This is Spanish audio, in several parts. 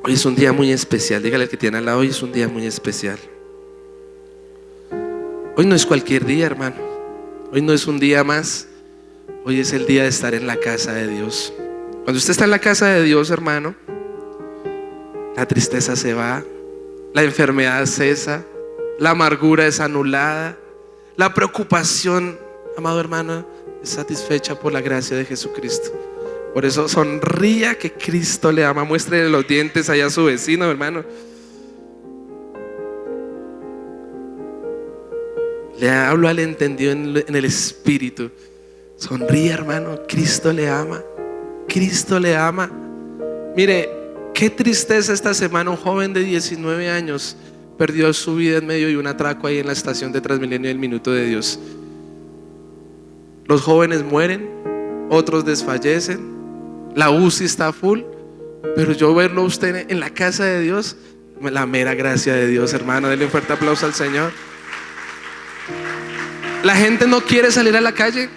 Hoy es un día muy especial. Dígale al que tiene al lado, hoy es un día muy especial. Hoy no es cualquier día, hermano. Hoy no es un día más. Hoy es el día de estar en la casa de Dios. Cuando usted está en la casa de Dios, hermano, la tristeza se va, la enfermedad cesa, la amargura es anulada, la preocupación, amado hermano, es satisfecha por la gracia de Jesucristo. Por eso sonría, que Cristo le ama. Muéstrele los dientes allá a su vecino, hermano. Le hablo al entendido en el espíritu. Sonríe, hermano, Cristo le ama. Cristo le ama. Mire, qué tristeza esta semana. Un joven de 19 años perdió su vida en medio de un atraco ahí en la estación de Transmilenio del Minuto de Dios. Los jóvenes mueren, otros desfallecen, la UCI está full, pero yo verlo a usted en la casa de Dios, la mera gracia de Dios, hermano. Denle un fuerte aplauso al Señor. La gente no quiere salir a la calle,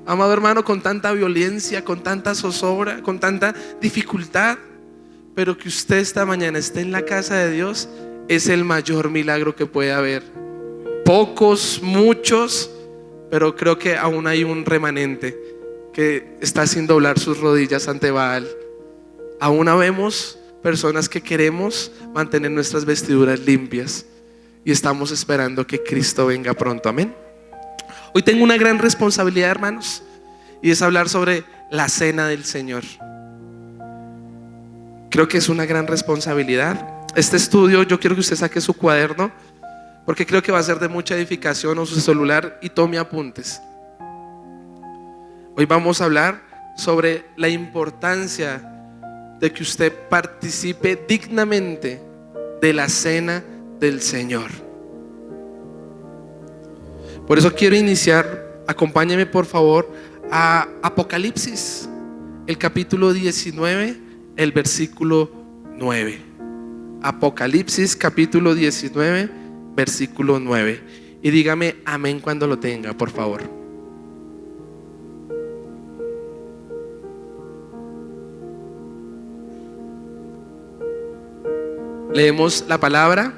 amado hermano, con tanta violencia, con tanta zozobra, con tanta dificultad. Pero que usted esta mañana esté en la casa de Dios es el mayor milagro que puede haber. Pocos, muchos, pero creo que aún hay un remanente que está sin doblar sus rodillas ante Baal. Aún vemos personas que queremos mantener nuestras vestiduras limpias y estamos esperando que Cristo venga pronto. Amén. Hoy tengo una gran responsabilidad, hermanos, y es hablar sobre la cena del Señor. Creo que es una gran responsabilidad. Este estudio, yo quiero que usted saque su cuaderno, porque creo que va a ser de mucha edificación, o su celular, y tome apuntes. Hoy vamos a hablar sobre la importancia de que usted participe dignamente de la cena del Señor. Por eso quiero iniciar, acompáñeme por favor a Apocalipsis, el capítulo 19, el versículo 9. Apocalipsis capítulo 19, versículo 9. Y dígame amén cuando lo tenga, por favor. Leemos la palabra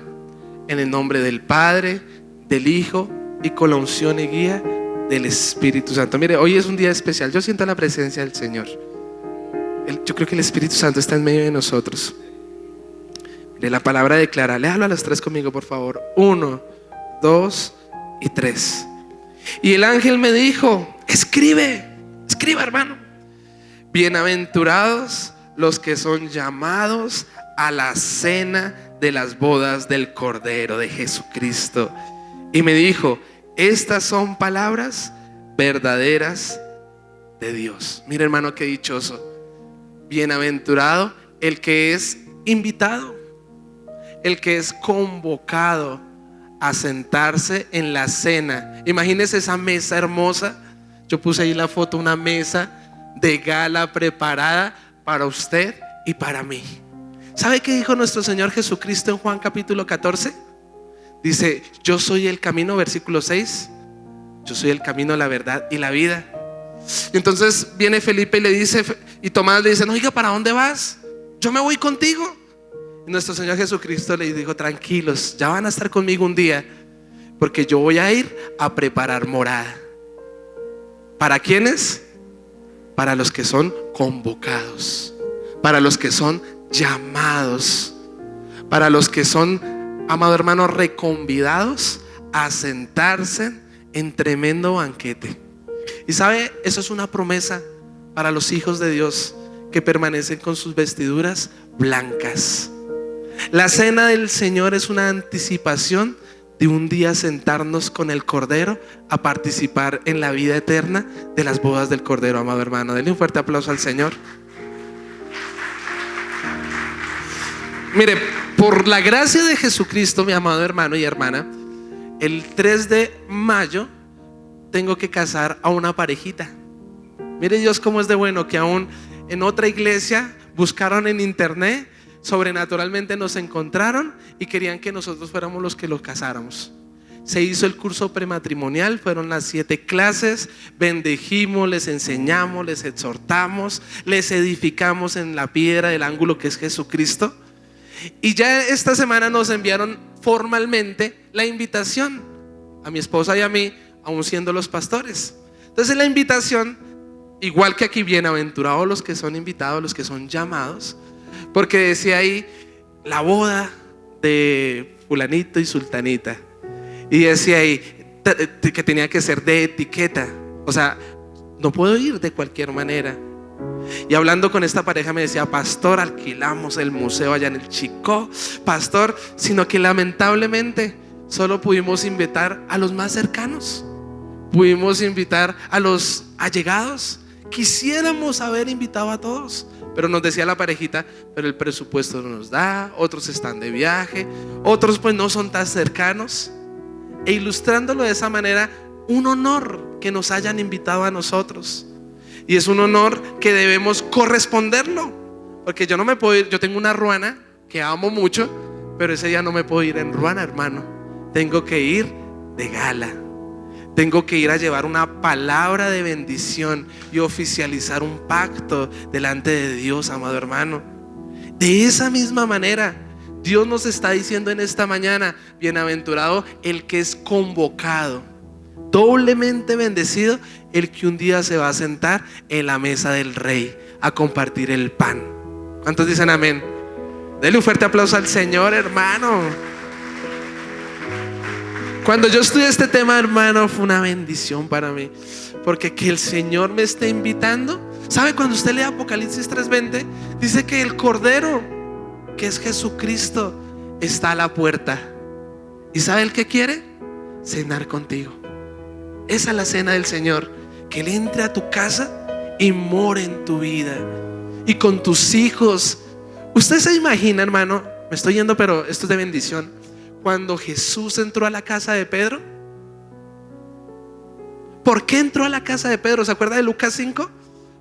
en el nombre del Padre, del Hijo y con la unción y guía del Espíritu Santo. Mire, hoy es un día especial. Yo siento la presencia del Señor. Yo creo que el Espíritu Santo está en medio de nosotros. Mire, la palabra declara. Léalo a las 3 conmigo, por favor. 1, 2 y 3. Y el ángel me dijo: escriba, hermano. Bienaventurados los que son llamados a la cena de las bodas del Cordero de Jesucristo. Y me dijo: estas son palabras verdaderas de Dios. Mira, hermano, qué dichoso. Bienaventurado el que es invitado, el que es convocado a sentarse en la cena. Imagínese esa mesa hermosa. Yo puse ahí la foto, una mesa de gala preparada para usted y para mí. ¿Sabe qué dijo nuestro Señor Jesucristo en Juan capítulo 14? Dice: yo soy el camino, versículo 6. Yo soy el camino, la verdad y la vida. Y entonces viene Felipe y le dice, y Tomás le dice: no, oiga, ¿para dónde vas? Yo me voy contigo. Y nuestro Señor Jesucristo le dijo: tranquilos, ya van a estar conmigo un día, porque yo voy a ir a preparar morada. ¿Para quiénes? Para los que son convocados, para los que son llamados, para los que son, amado hermano, reconvidados a sentarse en tremendo banquete. Y sabe, eso es una promesa para los hijos de Dios que permanecen con sus vestiduras blancas. La cena del Señor es una anticipación de un día sentarnos con el Cordero a participar en la vida eterna de las bodas del Cordero, amado hermano. Denle un fuerte aplauso al Señor. Mire, por la gracia de Jesucristo, mi amado hermano y hermana, el 3 de mayo tengo que casar a una parejita. Mire Dios cómo es de bueno, que aún en otra iglesia buscaron en internet, sobrenaturalmente nos encontraron y querían que nosotros fuéramos los que los casáramos. se hizo el curso prematrimonial, fueron las 7 clases, bendijimos, les enseñamos, les exhortamos, les edificamos en la piedra del ángulo que es Jesucristo. Y ya esta semana nos enviaron formalmente la invitación a mi esposa y a mí, aún siendo los pastores. Entonces la invitación, igual que aquí, bienaventurados los que son invitados, los que son llamados, porque decía ahí la boda de fulanito y sultanita, y decía ahí que tenía que ser de etiqueta, o sea, no puedo ir de cualquier manera. Y hablando con esta pareja me decía: pastor, alquilamos el museo allá en el Chicó, pastor, sino que lamentablemente solo pudimos invitar a los más cercanos, pudimos invitar a los allegados. Quisiéramos haber invitado a todos, pero nos decía la parejita: pero el presupuesto no nos da, otros están de viaje, otros pues no son tan cercanos. E ilustrándolo de esa manera, un honor que nos hayan invitado a nosotros, y es un honor que debemos corresponderlo, porque yo no me puedo ir. Yo tengo una ruana que amo mucho, pero ese día no me puedo ir en ruana, hermano. Tengo que ir de gala. Tengo que ir a llevar una palabra de bendición y oficializar un pacto delante de Dios, amado hermano. De esa misma manera, Dios nos está diciendo en esta mañana: bienaventurado el que es convocado, doblemente bendecido el que un día se va a sentar en la mesa del rey a compartir el pan. ¿Cuántos dicen amén? Denle un fuerte aplauso al Señor, hermano. Cuando yo estudié este tema, hermano, fue una bendición para mí, porque que el Señor me esté invitando. ¿Sabe? Cuando usted lee Apocalipsis 3:20, dice que el Cordero, que es Jesucristo, está a la puerta. ¿Y sabe el que quiere? Cenar contigo. Esa es la cena del Señor, que Él entre a tu casa y more en tu vida y con tus hijos. Usted se imagina, hermano, me estoy yendo, pero esto es de bendición. Cuando Jesús entró a la casa de Pedro, ¿por qué entró a la casa de Pedro? ¿Se acuerda de Lucas 5?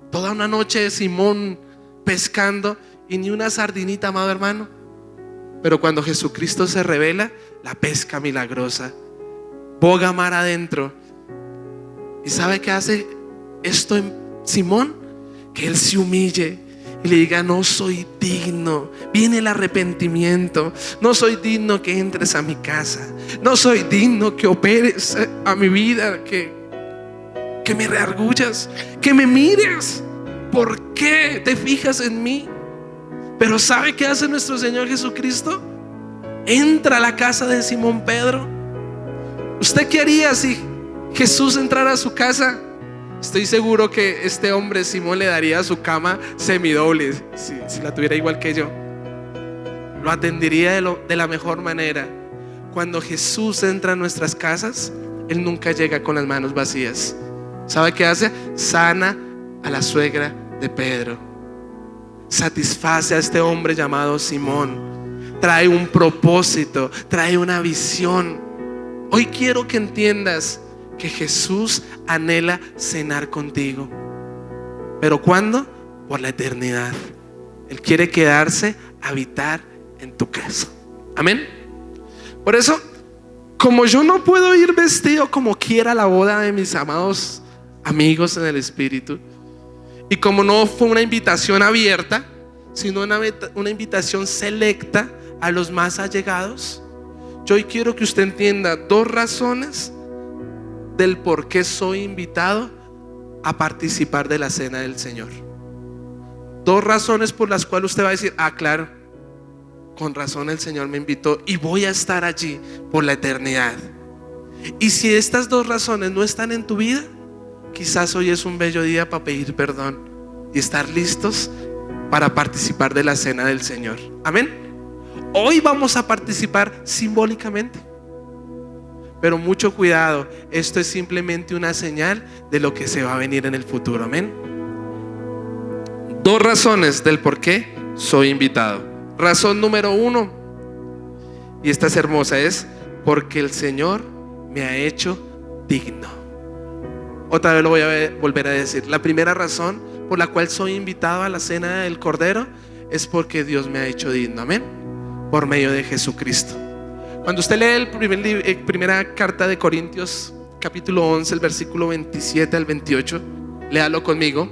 Toda una noche Simón pescando y ni una sardinita, amado hermano. Pero cuando Jesucristo se revela, la pesca milagrosa, boga mar adentro. ¿Y sabe qué hace esto en Simón? Que él se humille y le diga: no soy digno. Viene el arrepentimiento. No soy digno que entres a mi casa. No soy digno que operes a mi vida, que me reargullas, que me mires. ¿Por qué te fijas en mí? Pero ¿sabe qué hace nuestro Señor Jesucristo? Entra a la casa de Simón Pedro. ¿Usted qué haría si Jesús entrara a su casa? Estoy seguro que este hombre Simón le daría a su cama semidoble, si la tuviera igual que yo. Lo atendería de la mejor manera. Cuando Jesús entra a nuestras casas, Él nunca llega con las manos vacías. ¿Sabe qué hace? Sana a la suegra de Pedro, satisface a este hombre llamado Simón, trae un propósito, trae una visión. Hoy quiero que entiendas que Jesús anhela cenar contigo. ¿Pero cuándo? Por la eternidad. Él quiere quedarse, habitar en tu casa. Amén. Por eso, como yo no puedo ir vestido como quiera a la boda de mis amados amigos en el Espíritu, y como no fue una invitación abierta, sino una invitación selecta a los más allegados, yo hoy quiero que usted entienda 2 razones del por qué soy invitado a participar de la cena del Señor. 2 razones por las cuales usted va a decir: ah, claro, con razón el Señor me invitó y voy a estar allí por la eternidad. Y si estas 2 razones no están en tu vida, quizás hoy es un bello día para pedir perdón y estar listos para participar de la cena del Señor. Amén. Hoy vamos a participar simbólicamente, pero mucho cuidado, esto es simplemente una señal de lo que se va a venir en el futuro. Amén. 2 razones del por qué soy invitado. Razón número 1, y esta es hermosa, es porque el Señor me ha hecho digno. Otra vez lo voy a volver a decir. La primera razón por la cual soy invitado a la cena del Cordero es porque Dios me ha hecho digno. Amén. Por medio de Jesucristo. Cuando usted lee primera carta de Corintios, capítulo 11, el versículo 27 al 28, léalo conmigo.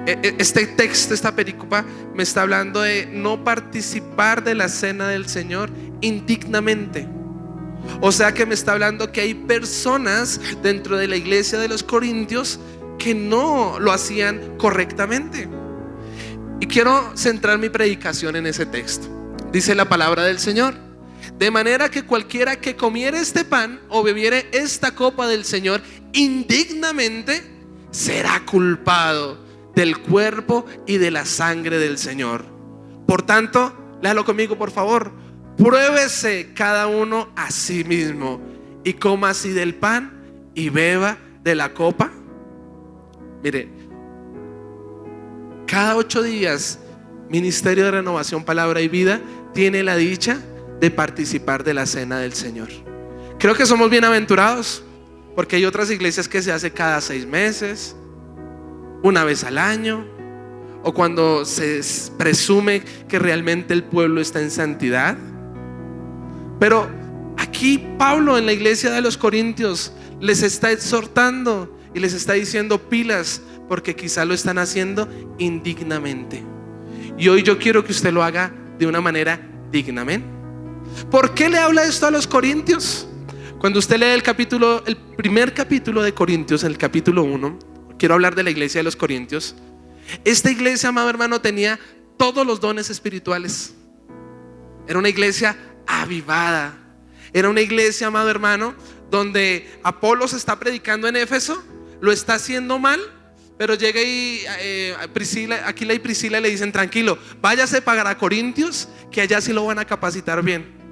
Este texto, esta perícopa, me está hablando de no participar de la cena del Señor indignamente. O sea que me está hablando que hay personas dentro de la iglesia de los Corintios que no lo hacían correctamente. Y quiero centrar mi predicación en ese texto. Dice la palabra del Señor: de manera que cualquiera que comiere este pan o bebiere esta copa del Señor indignamente será culpado del cuerpo y de la sangre del Señor. Por tanto, léalo conmigo por favor: pruébese cada uno a sí mismo y coma así del pan y beba de la copa. Mire, cada 8 días Ministerio de Renovación, Palabra y Vida tiene la dicha de participar de la cena del Señor. Creo que somos bienaventurados, porque hay otras iglesias que se hace cada 6 meses, una vez al año, o cuando se presume que realmente el pueblo está en santidad. Pero aquí Pablo en la iglesia de los Corintios les está exhortando y les está diciendo pilas, porque quizá lo están haciendo indignamente. Y hoy yo quiero que usted lo haga de una manera digna. Amén. ¿Por qué le habla esto a los Corintios? Cuando usted lee el primer capítulo de Corintios, el capítulo 1, quiero hablar de la iglesia de los Corintios. Esta iglesia, amado hermano, tenía todos los dones espirituales. Era una iglesia avivada. Era una iglesia, amado hermano, donde Apolos está predicando en Éfeso, lo está haciendo mal, pero llega y Aquila y Priscila le dicen: tranquilo, váyase para Corintios, que allá sí lo van a capacitar bien,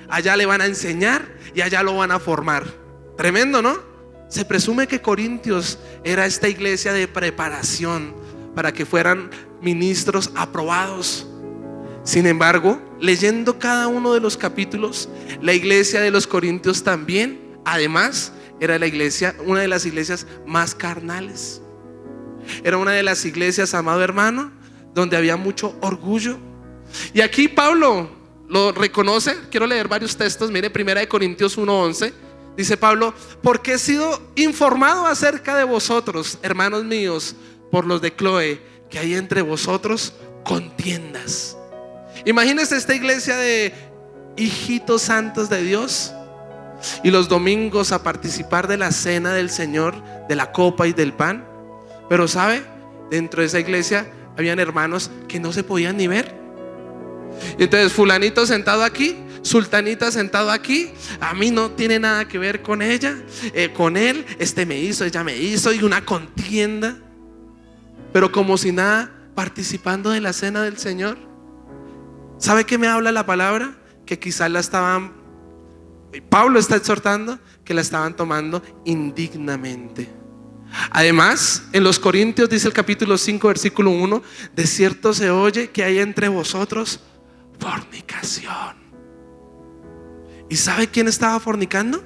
allá le van a enseñar y allá lo van a formar. Tremendo, ¿no? Se presume que Corintios era esta iglesia de preparación para que fueran ministros aprobados. Sin embargo, leyendo cada uno de los capítulos, la iglesia de los Corintios también, además, era una de las iglesias más carnales. Era una de las iglesias, amado hermano, donde había mucho orgullo. Y aquí Pablo lo reconoce. Quiero leer varios textos. Mire, 1 Corintios 1:11. Dice Pablo: porque he sido informado acerca de vosotros, hermanos míos, por los de Cloé, que hay entre vosotros contiendas. Imagínense esta iglesia de hijitos santos de Dios, y los domingos a participar de la cena del Señor, de la copa y del pan. Pero sabe, dentro de esa iglesia habían hermanos que no se podían ni ver. Y entonces fulanito sentado aquí, sultanita sentado aquí, a mí no tiene nada que ver con ella, con él, me hizo, ella me hizo, y una contienda. Pero como si nada, participando de la cena del Señor. ¿Sabe qué me habla la palabra? Que quizás Pablo está exhortando que la estaban tomando indignamente. Además, en los Corintios dice el capítulo 5, versículo 1: de cierto se oye que hay entre vosotros fornicación. ¿Y sabe quién estaba fornicando?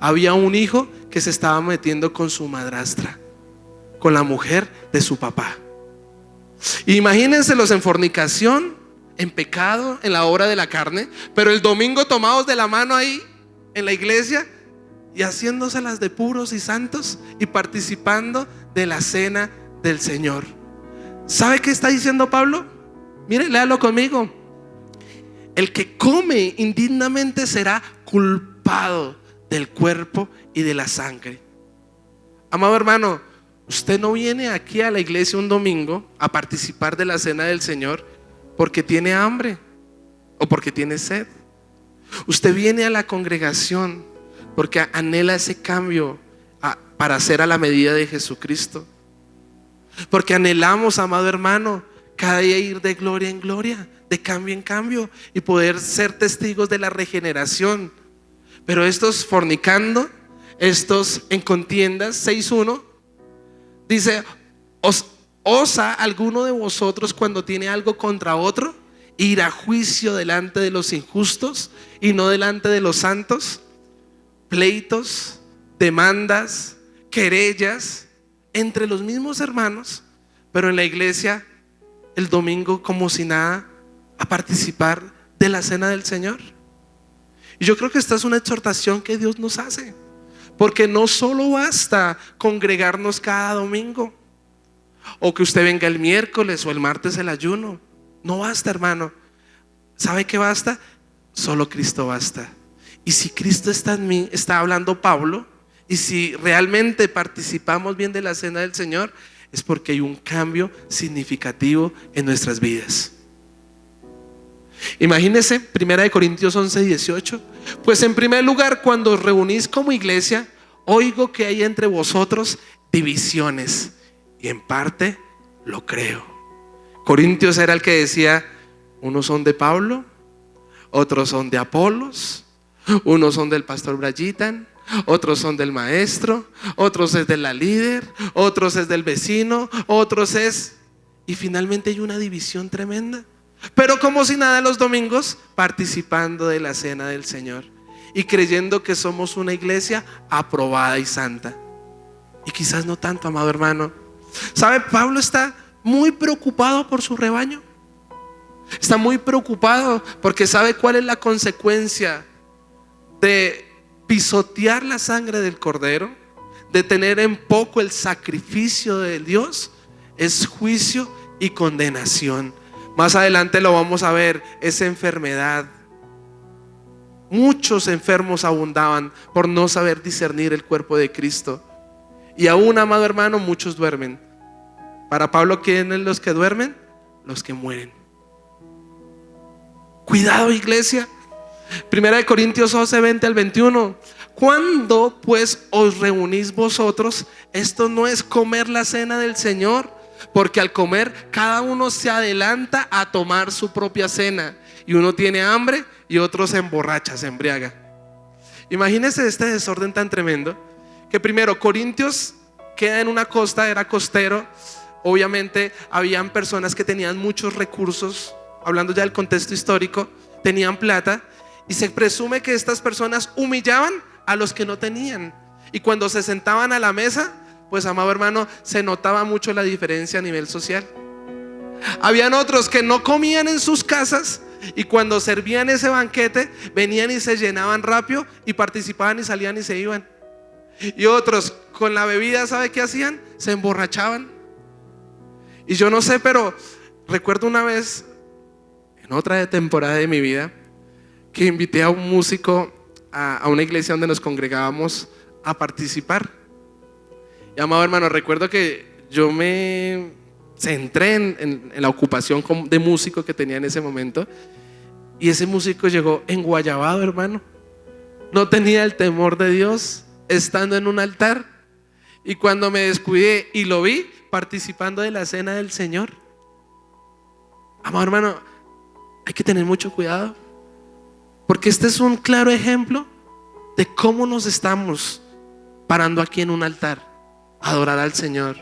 Había un hijo que se estaba metiendo con su madrastra, con la mujer de su papá. Imagínenselos en fornicación, en pecado, en la obra de la carne, pero el domingo tomados de la mano ahí en la iglesia y haciéndoselas de puros y santos y participando de la cena del Señor. ¿Sabe qué está diciendo Pablo? Mire, léalo conmigo: el que come indignamente será culpado del cuerpo y de la sangre. Amado hermano, usted no viene aquí a la iglesia un domingo a participar de la cena del Señor porque tiene hambre o porque tiene sed. Usted viene a la congregación porque anhela ese cambio para ser a la medida de Jesucristo. Porque anhelamos, amado hermano, cada día ir de gloria en gloria, de cambio en cambio, y poder ser testigos de la regeneración. Pero estos fornicando, estos en contiendas, 6:1 dice: ¿osa alguno de vosotros, cuando tiene algo contra otro, ir a juicio delante de los injustos y no delante de los santos? Pleitos, demandas, querellas entre los mismos hermanos, pero en la iglesia el domingo como si nada, a participar de la cena del Señor. Y yo creo que esta es una exhortación que Dios nos hace, porque no solo basta congregarnos cada domingo, o que usted venga el miércoles o el martes el ayuno. No basta, hermano. ¿Sabe qué basta? Solo Cristo basta. Y si Cristo está en mí, está hablando Pablo, y si realmente participamos bien de la cena del Señor, es porque hay un cambio significativo en nuestras vidas. Imagínense 1 Corintios 11:18. Pues en primer lugar, cuando os reunís como iglesia, oigo que hay entre vosotros divisiones, y en parte lo creo. Corintios era el que decía: unos son de Pablo, otros son de Apolos, unos son del pastor Brayitan, otros son del maestro, otros es de la líder, otros es del vecino, otros es... Y finalmente hay una división tremenda. Pero como si nada, los domingos participando de la cena del Señor y creyendo que somos una iglesia aprobada y santa. Y quizás no tanto, amado hermano. ¿Sabe? Pablo está muy preocupado por su rebaño. Está muy preocupado porque sabe cuál es la consecuencia de pisotear la sangre del cordero, de tener en poco el sacrificio de Dios. Es juicio y condenación. Más adelante lo vamos a ver, esa enfermedad. Muchos enfermos abundaban por no saber discernir el cuerpo de Cristo. Y aún, amado hermano, muchos duermen. Para Pablo, ¿quiénes los que duermen? Los que mueren. Cuidado, iglesia. 1 Corintios 11:20-21. Cuando pues os reunís vosotros, esto no es comer la cena del Señor, porque al comer cada uno se adelanta a tomar su propia cena, y uno tiene hambre y otro se emborracha, se embriaga. Imagínense este desorden tan tremendo, que primero Corintios queda en una costa, era costero. Obviamente habían personas que tenían muchos recursos, hablando ya del contexto histórico, tenían plata, y se presume que estas personas humillaban a los que no tenían. Y cuando se sentaban a la mesa, pues, amado hermano, se notaba mucho la diferencia a nivel social. Habían otros que no comían en sus casas, y cuando servían ese banquete, venían y se llenaban rápido y participaban y salían y se iban. Y otros con la bebida, ¿sabe qué hacían? Se emborrachaban. Y yo no sé, pero recuerdo una vez, en otra temporada de mi vida, que invité a un músico a una iglesia donde nos congregábamos a participar. Y, amado hermano, recuerdo que yo me centré en la ocupación de músico que tenía en ese momento. Y ese músico llegó enguayabado, hermano. No tenía el temor de Dios, estando en un altar. Y cuando me descuidé y lo vi participando de la cena del Señor. Amado hermano, hay que tener mucho cuidado, porque este es un claro ejemplo de cómo nos estamos parando aquí en un altar a adorar al Señor.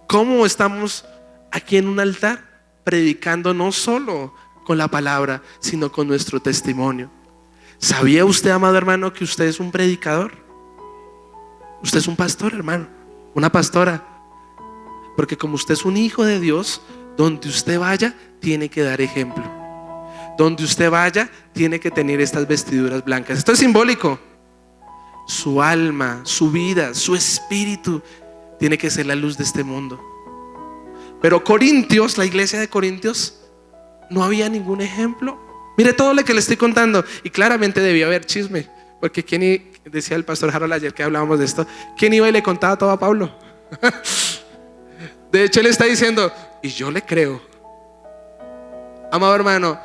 Cómo estamos aquí en un altar predicando no solo con la palabra, sino con nuestro testimonio. ¿Sabía usted, amado hermano, que usted es un predicador? Usted es un pastor, hermano, una pastora. Porque como usted es un hijo de Dios, donde usted vaya, tiene que dar ejemplo. Donde usted vaya, tiene que tener estas vestiduras blancas. Esto es simbólico. Su alma, su vida, su espíritu tiene que ser la luz de este mundo. Pero Corintios, la iglesia de Corintios, no había ningún ejemplo. Mire todo lo que le estoy contando. Y claramente debía haber chisme, porque decía el pastor Harold ayer que hablábamos de esto, ¿quién iba y le contaba todo a Pablo? De hecho, él está diciendo, y yo le creo. Amado hermano,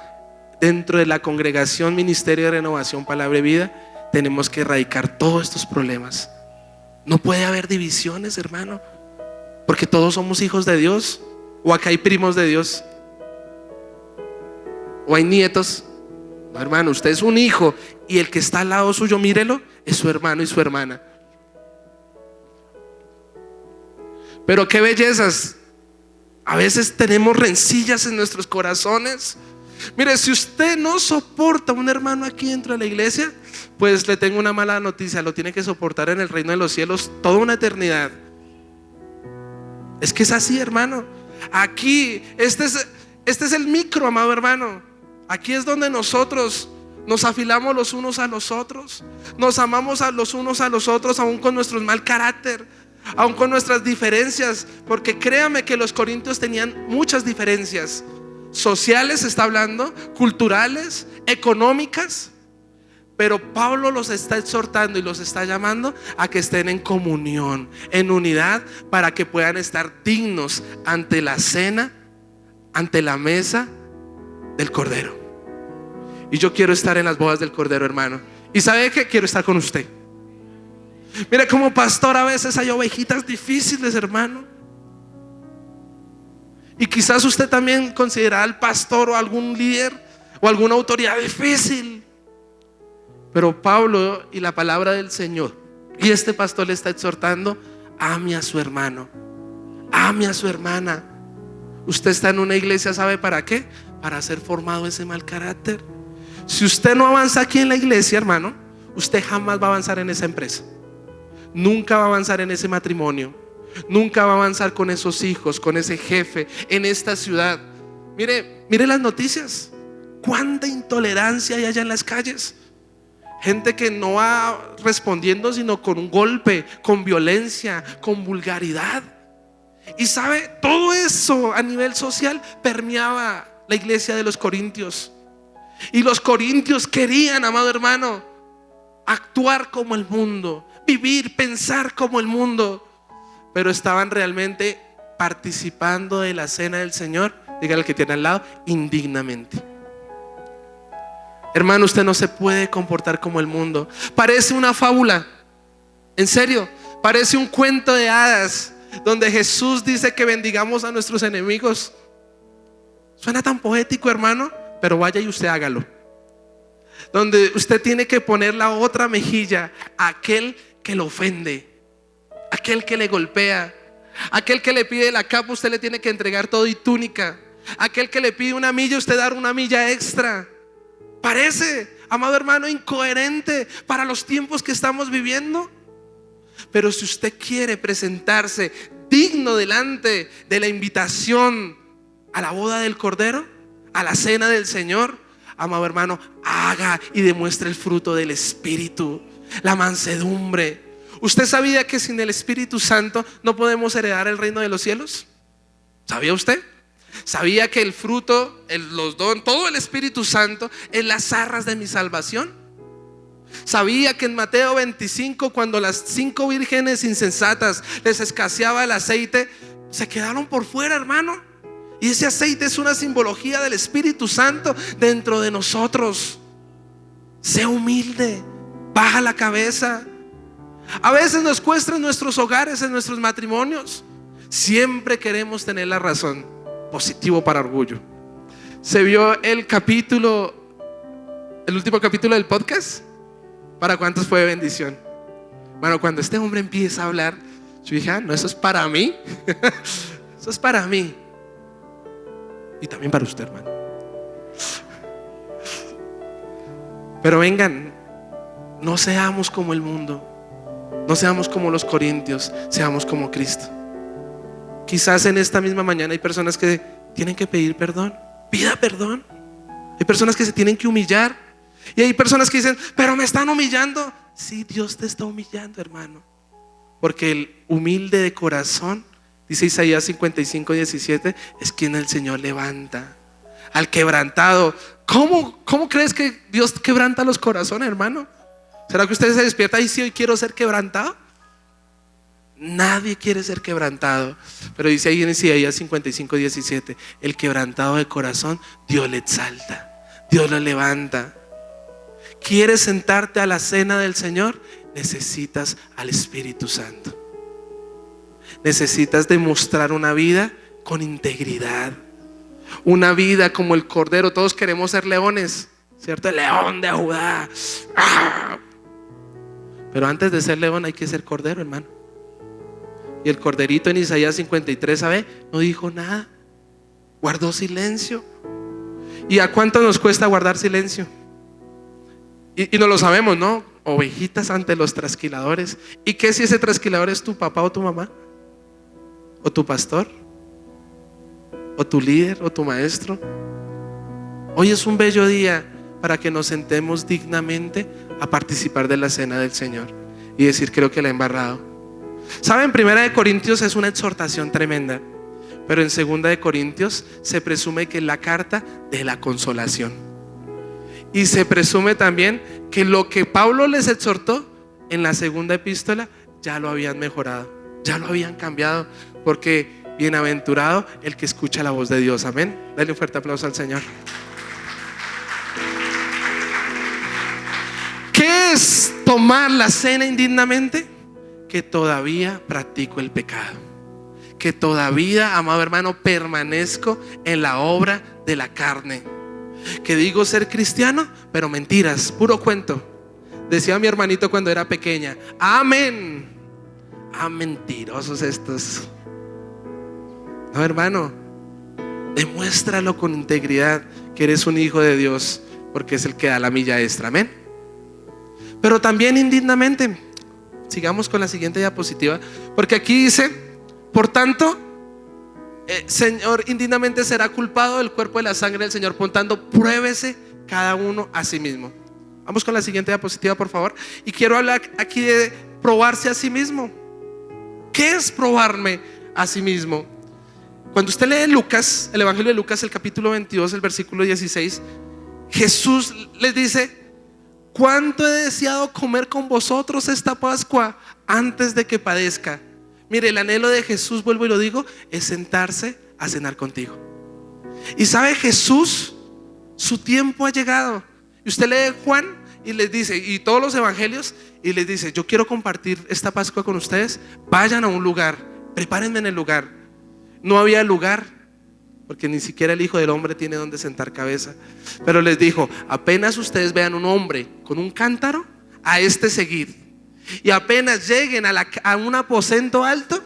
dentro de la congregación Ministerio de Renovación Palabra y Vida, tenemos que erradicar todos estos problemas. No puede haber divisiones, hermano, porque todos somos hijos de Dios. O acá hay primos de Dios, o hay nietos. No, hermano, usted es un hijo, y el que está al lado suyo, mírelo, es su hermano y su hermana. Pero qué bellezas. A veces tenemos rencillas en nuestros corazones. Mire, si usted no soporta a un hermano aquí dentro de la iglesia, pues le tengo una mala noticia: lo tiene que soportar en el reino de los cielos toda una eternidad. Es que es así, hermano. Aquí, este es el micro, amado hermano. Aquí es donde nosotros Nos afilamos los unos a los otros. Nos amamos a los unos a los otros, aún con nuestro mal carácter, aún con nuestras diferencias. Porque créame que los corintios tenían muchas diferencias sociales, está hablando, culturales, económicas. Pero Pablo los está exhortando y los está llamando a que estén en comunión, en unidad, para que puedan estar dignos ante la cena, ante la mesa del Cordero. Y yo quiero estar en las bodas del Cordero, hermano. ¿Y sabe qué? Quiero estar con usted. Mira, como pastor a veces hay ovejitas difíciles, hermano. Y quizás usted también considera al pastor o algún líder o alguna autoridad difícil. Pero Pablo y la palabra del Señor y este pastor le está exhortando: ame a su hermano, ame a su hermana. Usted está en una iglesia, ¿sabe para qué? Para ser formado ese mal carácter. Si usted no avanza aquí en la iglesia, hermano, usted jamás va a avanzar en esa empresa. Nunca va a avanzar en ese matrimonio. Nunca va a avanzar con esos hijos, con ese jefe, en esta ciudad. Mire las noticias. Cuánta intolerancia hay allá en las calles. Gente que no va respondiendo sino con un golpe, con violencia, con vulgaridad. Y sabe, todo eso a nivel social permeaba la iglesia de los corintios. Y los corintios querían, amado hermano, actuar como el mundo, vivir, pensar como el mundo. Pero estaban realmente participando de la cena del Señor, dígale al que tiene al lado, indignamente. Hermano, usted no se puede comportar como el mundo. Parece una fábula, en serio, parece un cuento de hadas donde Jesús dice que bendigamos a nuestros enemigos. Suena tan poético, hermano, pero vaya y usted hágalo. Donde usted tiene que poner la otra mejilla a aquel que lo ofende, aquel que le golpea, aquel que le pide la capa, usted le tiene que entregar todo y túnica. Aquel que le pide una milla, usted dar una milla extra. Parece, amado hermano, incoherente para los tiempos que estamos viviendo. Pero si usted quiere presentarse digno delante de la invitación a la boda del Cordero, a la cena del Señor, amado hermano, haga y demuestre el fruto del Espíritu, la mansedumbre. ¿Usted sabía que sin el Espíritu Santo no podemos heredar el reino de los cielos? ¿Sabía usted? ¿Sabía que el fruto, los dones, todo el Espíritu Santo es las arras de mi salvación? ¿Sabía que en Mateo 25, cuando las 5 vírgenes insensatas les escaseaba el aceite, se quedaron por fuera, hermano? Y ese aceite es una simbología del Espíritu Santo dentro de nosotros. Sé humilde, baja la cabeza. A veces nos cuesta en nuestros hogares, en nuestros matrimonios. Siempre queremos tener la razón. Positivo para orgullo. ¿Se vio el último capítulo del podcast? ¿Para cuántos fue de bendición? Bueno, cuando este hombre empieza a hablar, yo dije, no, eso es para mí. Eso es para mí. Y también para usted, hermano. Pero vengan, no seamos como el mundo. No seamos como los corintios, seamos como Cristo. Quizás en esta misma mañana hay personas que tienen que pedir perdón. Pida perdón. Hay personas que se tienen que humillar. Y hay personas que dicen, pero me están humillando. Sí, Dios te está humillando, hermano. Porque el humilde de corazón, dice Isaías 55:17, es quien el Señor levanta. Al quebrantado. ¿Cómo crees que Dios quebranta los corazones, hermano? ¿Será que usted se despierta y si hoy quiero ser quebrantado? Nadie quiere ser quebrantado. Pero dice ahí en Isaías 55:17, el quebrantado de corazón, Dios le exalta, Dios lo levanta. ¿Quieres sentarte a la cena del Señor? Necesitas al Espíritu Santo. Necesitas demostrar una vida con integridad, una vida como el Cordero. Todos queremos ser leones, ¿cierto? El león de Judá. ¡Ah! Pero antes de ser león hay que ser Cordero, hermano. Y el corderito en Isaías 53, ¿sabe? No dijo nada, guardó silencio. ¿Y a cuánto nos cuesta guardar silencio? Y no lo sabemos, ¿no? Ovejitas ante los trasquiladores. ¿Y qué si ese trasquilador es tu papá o tu mamá? ¿O tu pastor? ¿O tu líder? ¿O tu maestro? Hoy es un bello día para que nos sentemos dignamente a participar de la cena del Señor y decir: creo que la he embarrado. ¿Saben? Primera de Corintios es una exhortación tremenda, pero en Segunda de Corintios se presume que es la carta de la consolación, y se presume también que lo que Pablo les exhortó en la segunda epístola ya lo habían mejorado, ya lo habían cambiado, porque bienaventurado el que escucha la voz de Dios. Amén. Dale un fuerte aplauso al Señor. ¿Qué es tomar la cena indignamente? Que todavía practico el pecado, que todavía, amado hermano, permanezco en la obra de la carne, que digo ser cristiano, pero mentiras, puro cuento. Decía mi hermanito cuando era pequeña: amén. Ah, mentirosos estos. No, hermano, demuéstralo con integridad que eres un hijo de Dios, porque es el que da la milla extra. Amén. Pero también indignamente. Sigamos con la siguiente diapositiva, porque aquí dice: por tanto, Señor, indignamente será culpado del cuerpo de la sangre del Señor. Por tanto, pruébese cada uno a sí mismo. Vamos con la siguiente diapositiva, por favor. Y quiero hablar aquí de probarse a sí mismo. ¿Qué es probarme a sí mismo? Cuando usted lee Lucas, el Evangelio de Lucas, el capítulo 22, el versículo 16, Jesús les dice: cuánto he deseado comer con vosotros esta Pascua antes de que padezca. Mire, el anhelo de Jesús, vuelvo y lo digo, es sentarse a cenar contigo. Y sabe, Jesús, su tiempo ha llegado. Y usted lee Juan y les dice, y todos los evangelios, y les dice: yo quiero compartir esta Pascua con ustedes. Vayan a un lugar, prepárenme en el lugar. No había lugar, porque ni siquiera el Hijo del Hombre tiene donde sentar cabeza. Pero les dijo: apenas ustedes vean un hombre con un cántaro, a este seguid. Y apenas lleguen a un aposento alto,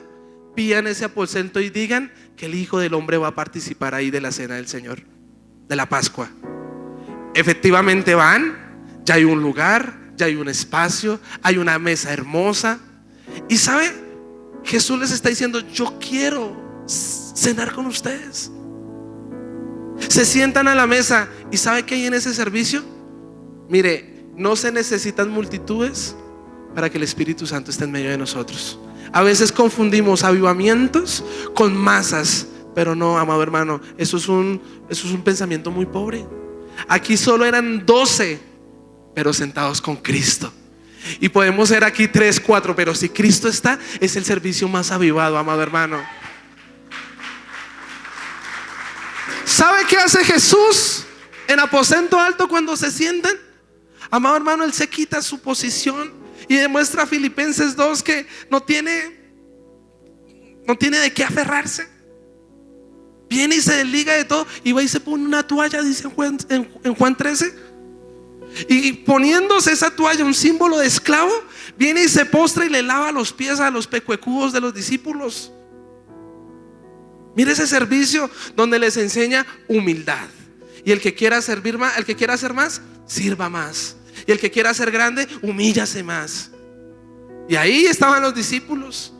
pidan ese aposento y digan que el Hijo del Hombre va a participar ahí de la cena del Señor, de la Pascua. Efectivamente van, ya hay un lugar, ya hay un espacio, hay una mesa hermosa. Y sabe, Jesús les está diciendo: yo quiero cenar con ustedes. Se sientan a la mesa, y ¿sabe qué hay en ese servicio? Mire, no se necesitan multitudes para que el Espíritu Santo esté en medio de nosotros. A veces confundimos avivamientos con masas, pero no, amado hermano, eso es un pensamiento muy pobre. Aquí solo eran 12, pero sentados con Cristo. Y podemos ser aquí 3, 4, pero si Cristo está, es el servicio más avivado, amado hermano. ¿Sabe qué hace Jesús en aposento alto cuando se sientan? Amado hermano, Él se quita su posición y demuestra a Filipenses 2 que no tiene de qué aferrarse. Viene y se desliga de todo y va y se pone una toalla, dice en Juan 13. Y poniéndose esa toalla, un símbolo de esclavo, viene y se postra y le lava los pies a los pecuecudos de los discípulos. Mire ese servicio donde les enseña humildad. Y el que quiera servir más, el que quiera hacer más, sirva más. Y el que quiera ser grande, humíllase más. Y ahí estaban los discípulos.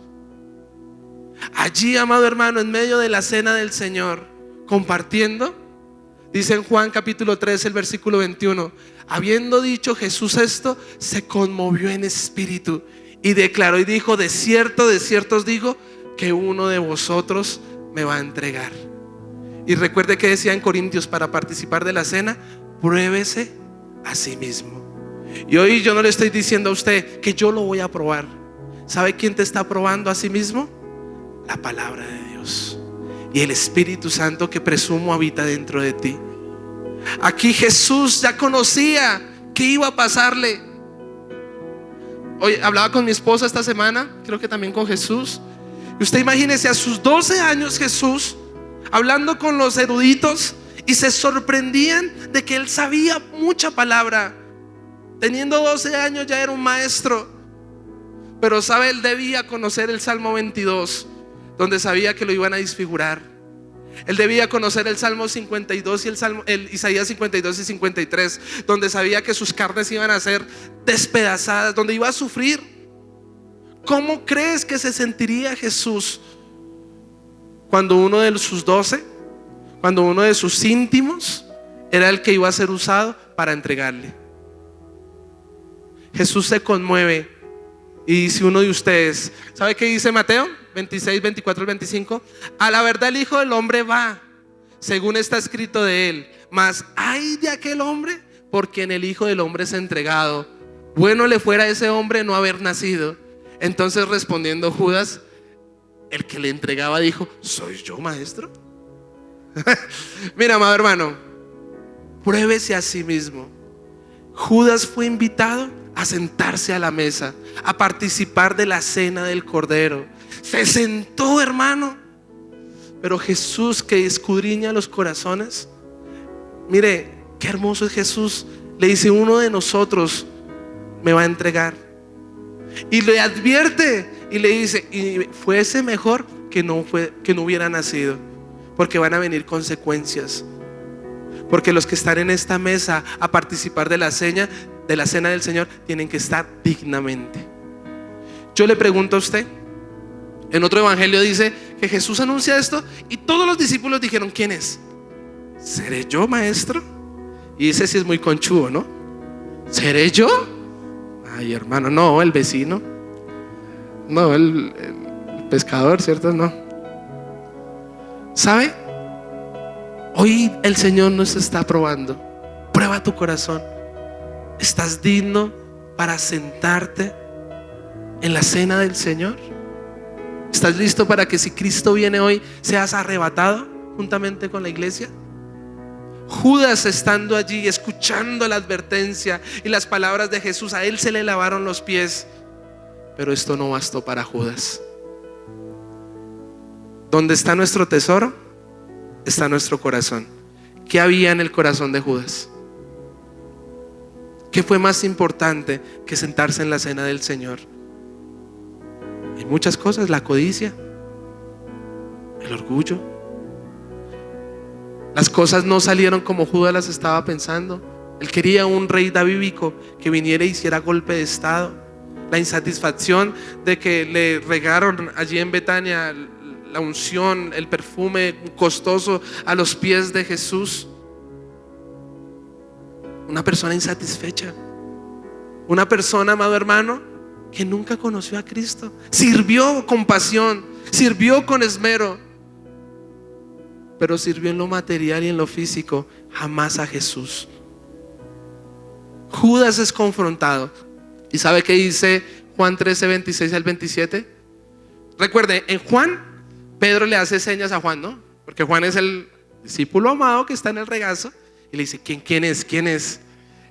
Allí, amado hermano, en medio de la cena del Señor, compartiendo. Dice en Juan capítulo 3, el versículo 21: habiendo dicho Jesús esto, se conmovió en espíritu y declaró y dijo: de cierto os digo que uno de vosotros me va a entregar. Y recuerde que decía en Corintios: para participar de la cena, pruébese a sí mismo. Y hoy yo no le estoy diciendo a usted que yo lo voy a probar. ¿Sabe quién te está probando a sí mismo? La palabra de Dios y el Espíritu Santo que presumo habita dentro de ti. Aquí Jesús ya conocía qué iba a pasarle. Hoy hablaba con mi esposa esta semana, creo que también con Jesús. Y usted imagínese a sus 12 años Jesús hablando con los eruditos y se sorprendían de que él sabía mucha palabra. Teniendo 12 años ya era un maestro. Pero sabe, él debía conocer el Salmo 22, donde sabía que lo iban a desfigurar. Él debía conocer el Salmo 52 y el Isaías 52 y 53, donde sabía que sus carnes iban a ser despedazadas, donde iba a sufrir. ¿Cómo crees que se sentiría Jesús cuando uno de sus 12, cuando uno de sus íntimos era el que iba a ser usado para entregarle. Jesús se conmueve y dice uno de ustedes, ¿sabe qué dice Mateo 26, 24 al 25? A la verdad el Hijo del Hombre va, según está escrito de él, mas ay de aquel hombre por quien el Hijo del Hombre es entregado. Bueno le fuera a ese hombre no haber nacido. Entonces respondiendo Judas, el que le entregaba, dijo, ¿soy yo, maestro? Mira, amado hermano, pruébese a sí mismo. Judas fue invitado a sentarse a la mesa, a participar de la cena del Cordero. Se sentó, hermano. Pero Jesús, que escudriña los corazones, mire, qué hermoso es Jesús. Le dice, uno de nosotros me va a entregar. Y le advierte y le dice, y fuese mejor que no hubiera nacido, porque van a venir consecuencias. Porque los que están en esta mesa a participar de la cena del Señor tienen que estar dignamente. Yo le pregunto a usted, en otro evangelio dice que Jesús anuncia esto y todos los discípulos dijeron, ¿quién es? ¿Seré yo, maestro? Y ese sí es muy conchudo, ¿no? ¿Seré yo? Ay, hermano, no, el vecino. No, el pescador, ¿cierto? No. ¿Sabe? Hoy el Señor nos está probando. Prueba tu corazón. ¿Estás digno para sentarte en la cena del Señor? ¿Estás listo para que si Cristo viene hoy seas arrebatado juntamente con la iglesia? Judas, estando allí escuchando la advertencia y las palabras de Jesús, a él se le lavaron los pies. Pero esto no bastó para Judas. ¿Dónde está nuestro tesoro? Está nuestro corazón. ¿Qué había en el corazón de Judas? ¿Qué fue más importante que sentarse en la cena del Señor? Hay muchas cosas: la codicia, el orgullo. Las cosas no salieron como Judas las estaba pensando. Él quería un rey davídico que viniera e hiciera golpe de estado. La insatisfacción de que le regaron allí en Betania la unción, el perfume costoso a los pies de Jesús. Una persona insatisfecha. Una persona, amado hermano, que nunca conoció a Cristo. Sirvió con pasión, sirvió con esmero, pero sirvió en lo material y en lo físico, jamás a Jesús. Judas es confrontado. ¿Y sabe qué dice Juan 13, 26 al 27? Recuerde, en Juan, Pedro le hace señas a Juan, ¿no? Porque Juan es el discípulo amado que está en el regazo. Y le dice, ¿quién es? ¿Quién es?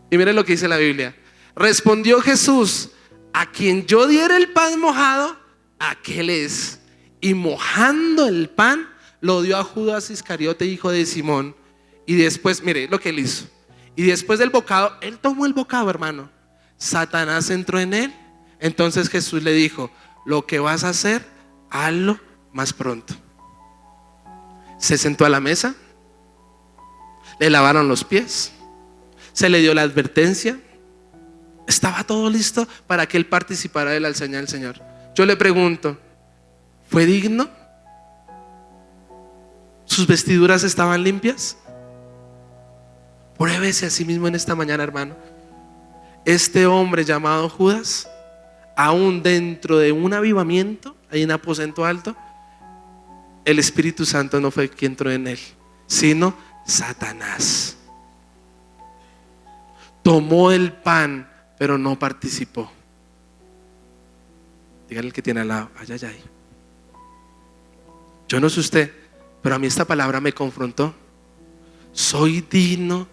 Y mire lo que dice la Biblia. Respondió Jesús, a quien yo diera el pan mojado, aquel es. Y mojando el pan, lo dio a Judas Iscariote, hijo de Simón. Y después, mire lo que él hizo. Y después del bocado, él tomó el bocado, hermano. Satanás entró en él. Entonces Jesús le dijo, lo que vas a hacer, hazlo más pronto. Se sentó a la mesa, le lavaron los pies, se le dio la advertencia. Estaba todo listo para que él participara de la enseñanza del Señor. Yo le pregunto, ¿fue digno? ¿Sus vestiduras estaban limpias? Pruébese a sí mismo en esta mañana, hermano. Este hombre llamado Judas, aún dentro de un avivamiento, hay un aposento alto, el Espíritu Santo no fue quien entró en él, sino Satanás. Tomó el pan, pero no participó. Dígale al que tiene al lado, ay, ay, ay. Yo no sé usted, pero a mí esta palabra me confrontó. ¿Soy digno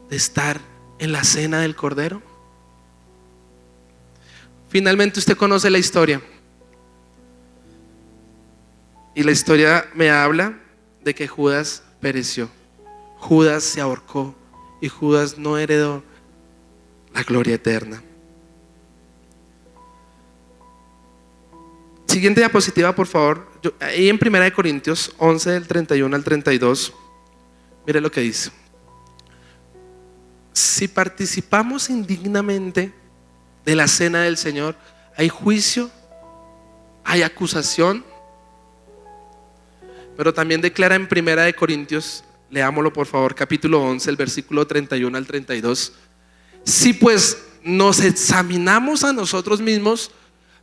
de estar en la cena del Cordero? Finalmente usted conoce la historia. Y la historia me habla de que Judas pereció. Judas se ahorcó y Judas no heredó la gloria eterna. Siguiente diapositiva, por favor. Ahí en 1 Corintios 11, del 31 al 32, mire lo que dice. Si participamos indignamente de la cena del Señor, hay juicio, hay acusación. Pero también declara en 1 Corintios Leámoslo por favor, capítulo 11, el versículo 31 al 32. Si pues nos examinamos a nosotros mismos,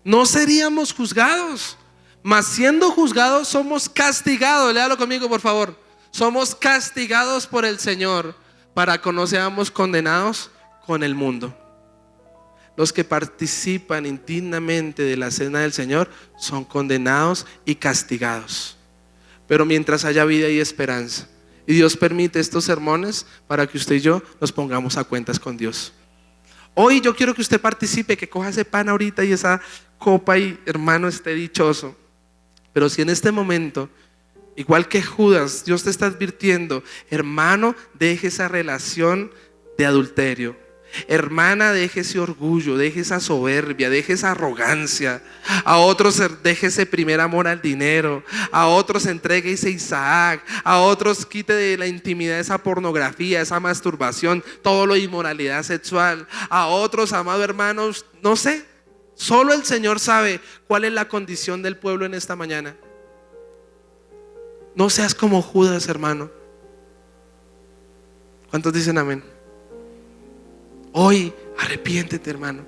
no seríamos juzgados, mas siendo juzgados somos castigados. Léalo conmigo por favor. Somos castigados por el Señor para que no seamos condenados con el mundo. Los que participan indignamente de la cena del Señor son condenados y castigados. Pero mientras haya vida y esperanza. Y Dios permite estos sermones para que usted y yo nos pongamos a cuentas con Dios. Hoy yo quiero que usted participe, que coja ese pan ahorita y esa copa y hermano esté dichoso. Pero si en este momento, igual que Judas, Dios te está advirtiendo, hermano, deje esa relación de adulterio. Hermana, deje ese orgullo, deje esa soberbia, deje esa arrogancia. A otros deje ese primer amor al dinero. A otros entregue ese Isaac. A otros quite de la intimidad esa pornografía, esa masturbación, todo lo de inmoralidad sexual. A otros, amado hermanos, no sé, solo el Señor sabe cuál es la condición del pueblo en esta mañana. No seas como Judas, hermano. ¿Cuántos dicen amén? Hoy arrepiéntete, hermano.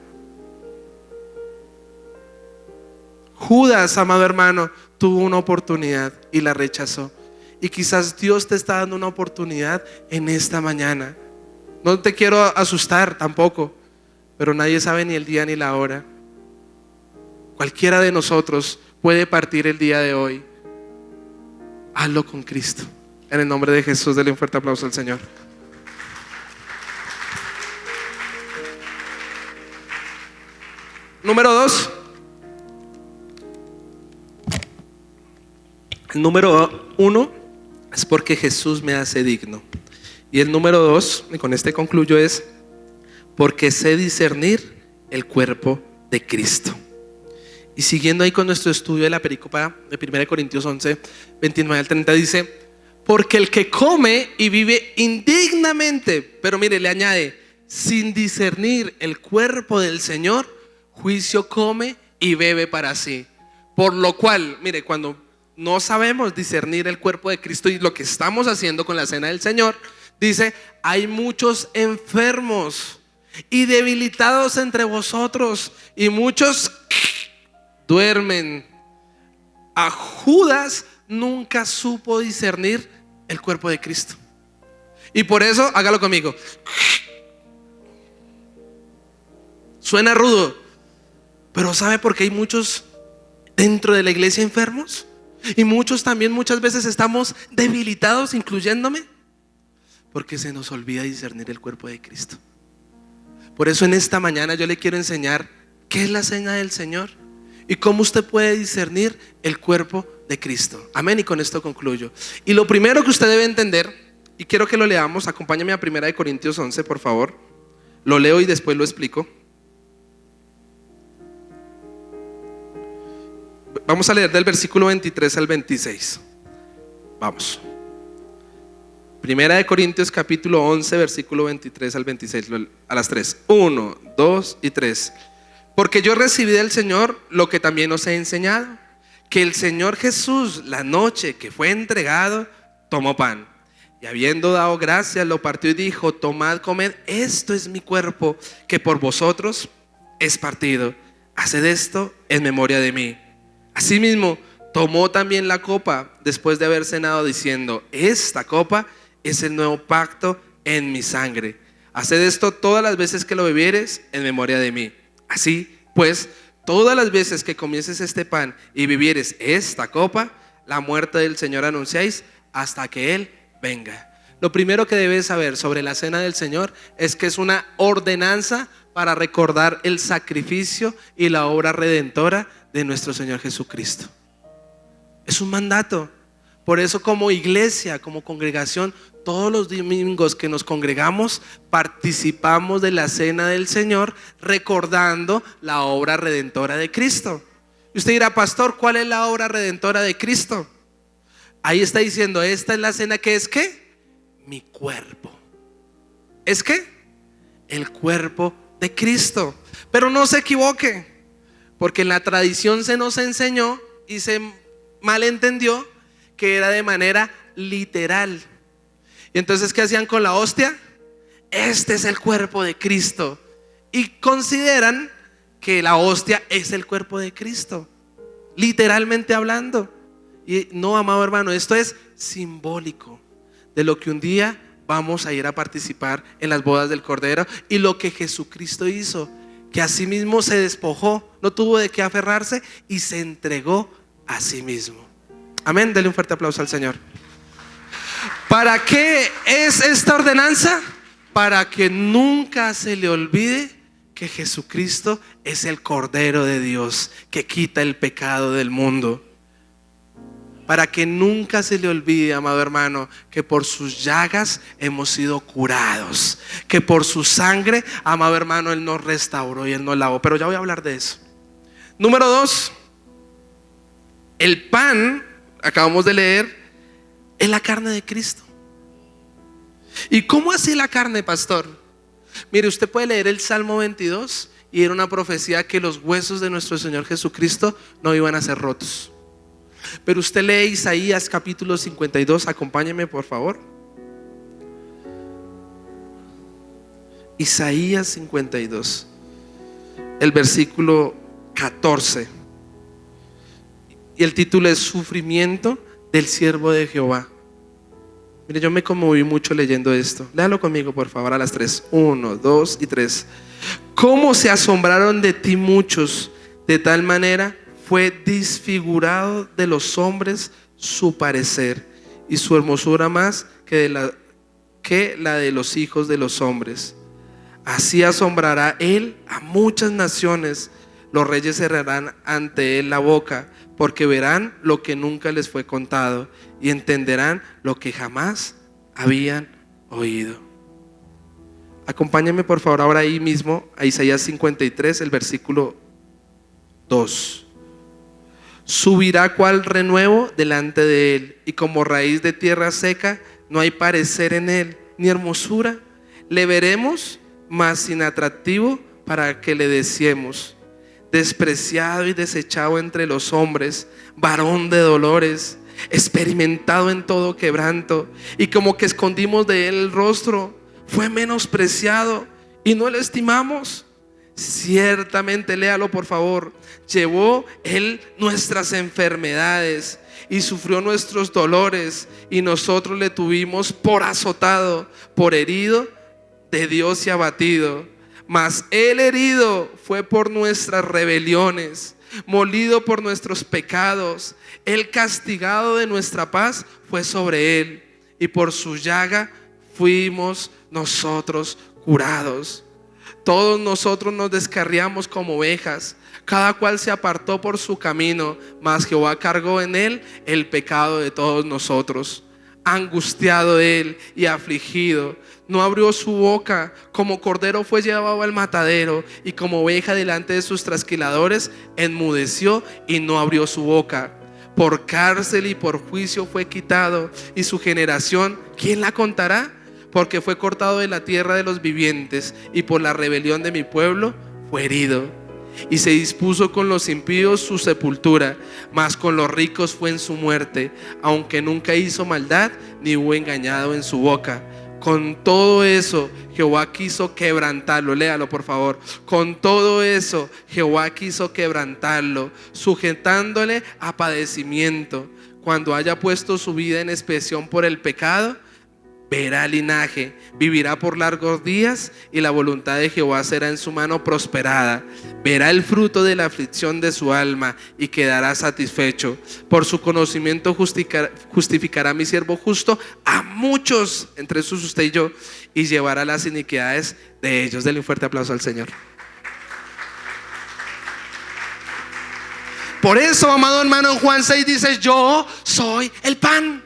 Judas, amado hermano, tuvo una oportunidad y la rechazó. Y quizás Dios te está dando una oportunidad en esta mañana. No te quiero asustar tampoco, pero nadie sabe ni el día ni la hora. Cualquiera de nosotros puede partir el día de hoy. Hazlo con Cristo. En el nombre de Jesús, denle un fuerte aplauso al Señor. Número 2. El número 1 es porque Jesús me hace digno. Y el número 2, y con este concluyo, es porque sé discernir el cuerpo de Cristo. Y siguiendo ahí con nuestro estudio de la perícopa de 1 Corintios 11, 29 al 30 dice: porque el que come y vive indignamente, pero mire, le añade, sin discernir el cuerpo del Señor, juicio come y bebe para sí. Por lo cual, mire, cuando no sabemos discernir el cuerpo de Cristo y lo que estamos haciendo con la cena del Señor, dice, hay muchos enfermos y debilitados entre vosotros, y muchos duermen. A Judas nunca supo discernir el cuerpo de Cristo. Y por eso, hágalo conmigo. Suena rudo, pero ¿sabe por qué hay muchos dentro de la iglesia enfermos? Y muchos también muchas veces estamos debilitados, incluyéndome, porque se nos olvida discernir el cuerpo de Cristo. Por eso en esta mañana yo le quiero enseñar qué es la cena del Señor y cómo usted puede discernir el cuerpo de Cristo. Amén, y con esto concluyo. Y lo primero que usted debe entender, y quiero que lo leamos, acompáñame a 1 Corintios 11, por favor. Lo leo y después lo explico. Vamos a leer del versículo 23 al 26. Vamos. 1 Corintios capítulo 11, versículo 23 al 26. A las 3. 1, 2 y 3. Porque yo recibí del Señor lo que también os he enseñado, que el Señor Jesús, la noche que fue entregado, tomó pan, y habiendo dado gracias, lo partió y dijo: tomad, comed, esto es mi cuerpo, que por vosotros es partido. Haced esto en memoria de mí. Asimismo, tomó también la copa después de haber cenado, diciendo: esta copa es el nuevo pacto en mi sangre. Haced esto todas las veces que lo bebiereis en memoria de mí. Así pues, todas las veces que comieses este pan y bebieres esta copa, la muerte del Señor anunciáis hasta que Él venga. Lo primero que debes saber sobre la cena del Señor es que es una ordenanza para recordar el sacrificio y la obra redentora de nuestro Señor Jesucristo. Es un mandato. Por eso, como iglesia, como congregación, todos los domingos que nos congregamos, participamos de la cena del Señor, recordando la obra redentora de Cristo. Y usted dirá: pastor, ¿cuál es la obra redentora de Cristo? Ahí está diciendo: esta es la cena que es ¿qué? Mi cuerpo. ¿Es qué? El cuerpo de Cristo. Pero no se equivoque, porque en la tradición se nos enseñó y se malentendió que era de manera literal. Y entonces, ¿qué hacían con la hostia? Este es el cuerpo de Cristo. Y consideran que la hostia es el cuerpo de Cristo, literalmente hablando. Y no, amado hermano, esto es simbólico de lo que un día vamos a ir a participar en las bodas del Cordero, y lo que Jesucristo hizo, que a sí mismo se despojó, no tuvo de qué aferrarse y se entregó a sí mismo. Amén, denle un fuerte aplauso al Señor. ¿Para qué es esta ordenanza? Para que nunca se le olvide que Jesucristo es el Cordero de Dios que quita el pecado del mundo. Para que nunca se le olvide, amado hermano, que por sus llagas hemos sido curados, que por su sangre, amado hermano, Él nos restauró y Él nos lavó. Pero ya voy a hablar de eso. Número 2, el pan, acabamos de leer, es la carne de Cristo. ¿Y cómo así la carne, pastor? Mire, usted puede leer el Salmo 22 y era una profecía que los huesos de nuestro Señor Jesucristo no iban a ser rotos. Pero usted lee Isaías capítulo 52, acompáñeme por favor. Isaías 52, el versículo 14. Y el título es Sufrimiento del siervo de Jehová. Mire, yo me conmoví mucho leyendo esto. Léalo conmigo por favor a las 3. 1, 2 y 3. Cómo se asombraron de ti muchos, de tal manera fue disfigurado de los hombres su parecer, y su hermosura más que la de los hijos de los hombres. Así asombrará él a muchas naciones. Los reyes cerrarán ante él la boca, porque verán lo que nunca les fue contado y entenderán lo que jamás habían oído. Acompáñenme por favor ahora ahí mismo a Isaías 53, el versículo 2. Subirá cual renuevo delante de él, y como raíz de tierra seca, no hay parecer en él, ni hermosura. Le veremos, mas sin atractivo para que le deseemos. Despreciado y desechado entre los hombres, varón de dolores, experimentado en todo quebranto, y como que escondimos de él el rostro, fue menospreciado y no le estimamos. Ciertamente, léalo por favor, llevó él nuestras enfermedades y sufrió nuestros dolores, y nosotros le tuvimos por azotado, por herido de Dios y abatido. Mas él herido fue por nuestras rebeliones, molido por nuestros pecados. El castigado de nuestra paz fue sobre él, y por su llaga fuimos nosotros curados. Todos nosotros nos descarriamos como ovejas, cada cual se apartó por su camino, mas Jehová cargó en él el pecado de todos nosotros. Angustiado él y afligido, no abrió su boca. Como cordero fue llevado al matadero, y como oveja delante de sus trasquiladores enmudeció y no abrió su boca. Por cárcel y por juicio fue quitado, y su generación, ¿quién la contará? Porque fue cortado de la tierra de los vivientes, y por la rebelión de mi pueblo fue herido. Y se dispuso con los impíos su sepultura, mas con los ricos fue en su muerte, aunque nunca hizo maldad ni hubo engañado en su boca. Con todo eso Jehová quiso quebrantarlo. Léalo por favor. Con todo eso Jehová quiso quebrantarlo, sujetándole a padecimiento. Cuando haya puesto su vida en expiación por el pecado, verá linaje, vivirá por largos días, y la voluntad de Jehová será en su mano prosperada. Verá el fruto de la aflicción de su alma y quedará satisfecho. Por su conocimiento justificará mi siervo justo a muchos, entre esos usted y yo, y llevará las iniquidades de ellos. Denle un fuerte aplauso al Señor. Por eso, amado hermano, en Juan 6 dice: yo soy el pan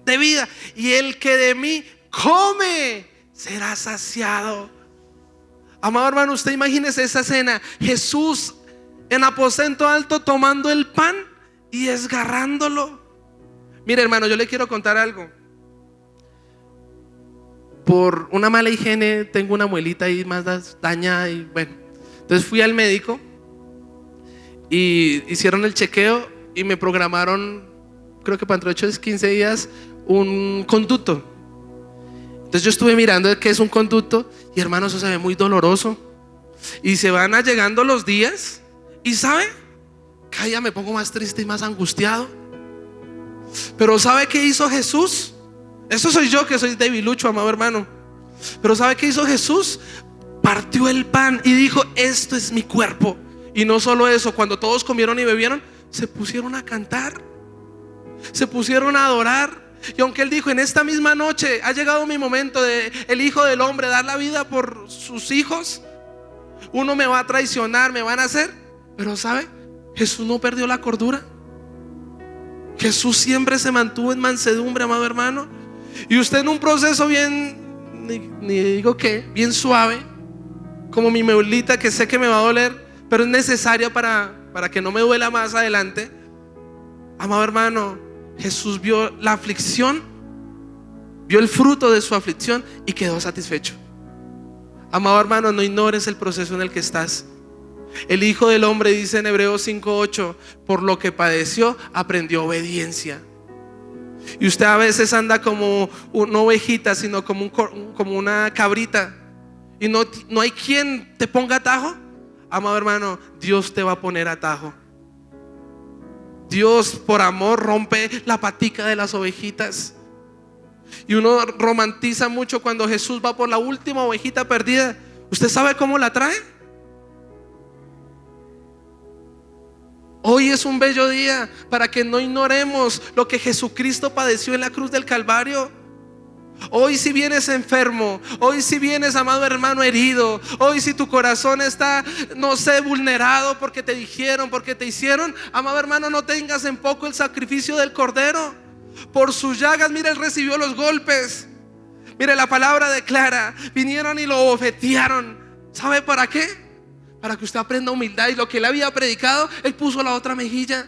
de vida, y el que de mí come será saciado. Amado hermano, usted imagínese esa escena: Jesús en aposento alto tomando el pan y desgarrándolo. Mire hermano, yo le quiero contar algo. Por una mala higiene tengo una muelita ahí más dañada, y bueno, entonces fui al médico y hicieron el chequeo y me programaron, creo que para dentro de 15 días, un conducto. Entonces yo estuve mirando qué es un conducto y hermano, eso se ve muy doloroso. Y se van llegando los días y ¿sabe? Cada día me pongo más triste y más angustiado. Pero ¿sabe qué hizo Jesús? Eso soy yo, que soy debilucho, amado hermano. Pero ¿sabe qué hizo Jesús? Partió el pan y dijo: esto es mi cuerpo. Y no solo eso, cuando todos comieron y bebieron, se pusieron a cantar, se pusieron a adorar. Y aunque él dijo: en esta misma noche ha llegado mi momento de el Hijo del Hombre dar la vida por sus hijos, uno me va a traicionar, me van a hacer. Pero ¿sabe? Jesús no perdió la cordura. Jesús siempre se mantuvo en mansedumbre, amado hermano. Y usted en un proceso bien, ni digo qué, bien suave, como mi meulita, que sé que me va a doler, pero es necesaria para que no me duela más adelante. Amado hermano, Jesús vio la aflicción, vio el fruto de su aflicción y quedó satisfecho. Amado hermano, no ignores el proceso en el que estás. El Hijo del Hombre, dice en Hebreos 5:8, por lo que padeció, aprendió obediencia. Y usted a veces anda como una ovejita, sino como una cabrita, y no hay quien te ponga atajo. Amado hermano, Dios te va a poner atajo. Dios por amor rompe la patica de las ovejitas. Y uno romantiza mucho cuando Jesús va por la última ovejita perdida. ¿Usted sabe cómo la trae? Hoy es un bello día para que no ignoremos lo que Jesucristo padeció en la cruz del Calvario. Hoy si vienes enfermo, hoy si vienes, amado hermano, herido, hoy si tu corazón está, no sé, vulnerado porque te dijeron, porque te hicieron, amado hermano, no tengas en poco el sacrificio del Cordero. Por sus llagas, mire, él recibió los golpes. Mire, la palabra declara: vinieron y lo bofetearon. ¿Sabe para qué? Para que usted aprenda humildad. Y lo que él había predicado, él puso la otra mejilla.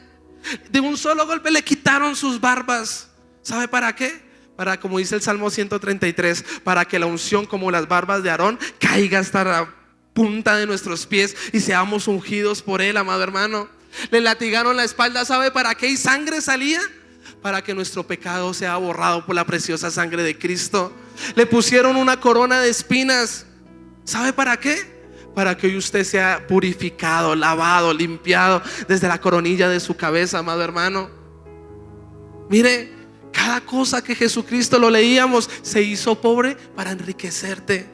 De un solo golpe le quitaron sus barbas. ¿Sabe para qué? Para, como dice el Salmo 133, para que la unción como las barbas de Aarón caiga hasta la punta de nuestros pies y seamos ungidos por él, amado hermano. Le latigaron la espalda, ¿sabe para qué? Y sangre salía para que nuestro pecado sea borrado por la preciosa sangre de Cristo. Le pusieron una corona de espinas. ¿Sabe para qué? Para que hoy usted sea purificado, lavado, limpiado desde la coronilla de su cabeza, amado hermano. Mire, cada cosa que Jesucristo, lo leíamos, se hizo pobre para enriquecerte.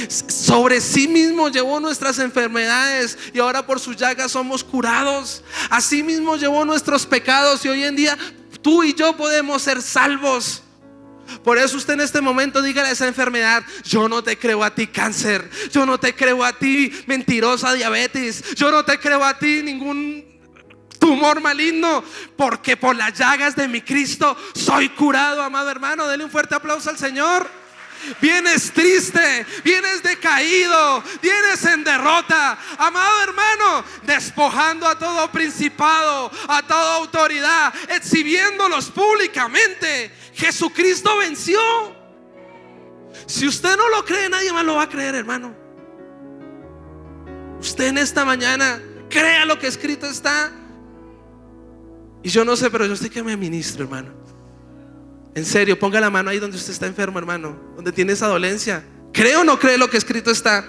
Sobre sí mismo llevó nuestras enfermedades y ahora por sus llagas somos curados. Así mismo llevó nuestros pecados y hoy en día tú y yo podemos ser salvos. Por eso usted en este momento dígale a esa enfermedad: yo no te creo a ti cáncer, yo no te creo a ti mentirosa diabetes, yo no te creo a ti ningún tumor maligno, porque por las llagas de mi Cristo soy curado. Amado hermano, denle un fuerte aplauso al Señor. Vienes triste, vienes decaído, vienes en derrota, amado hermano, despojando a todo principado, a toda autoridad, exhibiéndolos públicamente. Jesucristo venció. Si usted no lo cree, nadie más lo va a creer, hermano. Usted en esta mañana crea lo que escrito está. Y yo no sé, pero yo sé que me ministro, hermano. En serio, ponga la mano ahí donde usted está enfermo, hermano, donde tiene esa dolencia. ¿Cree o no cree lo que escrito está?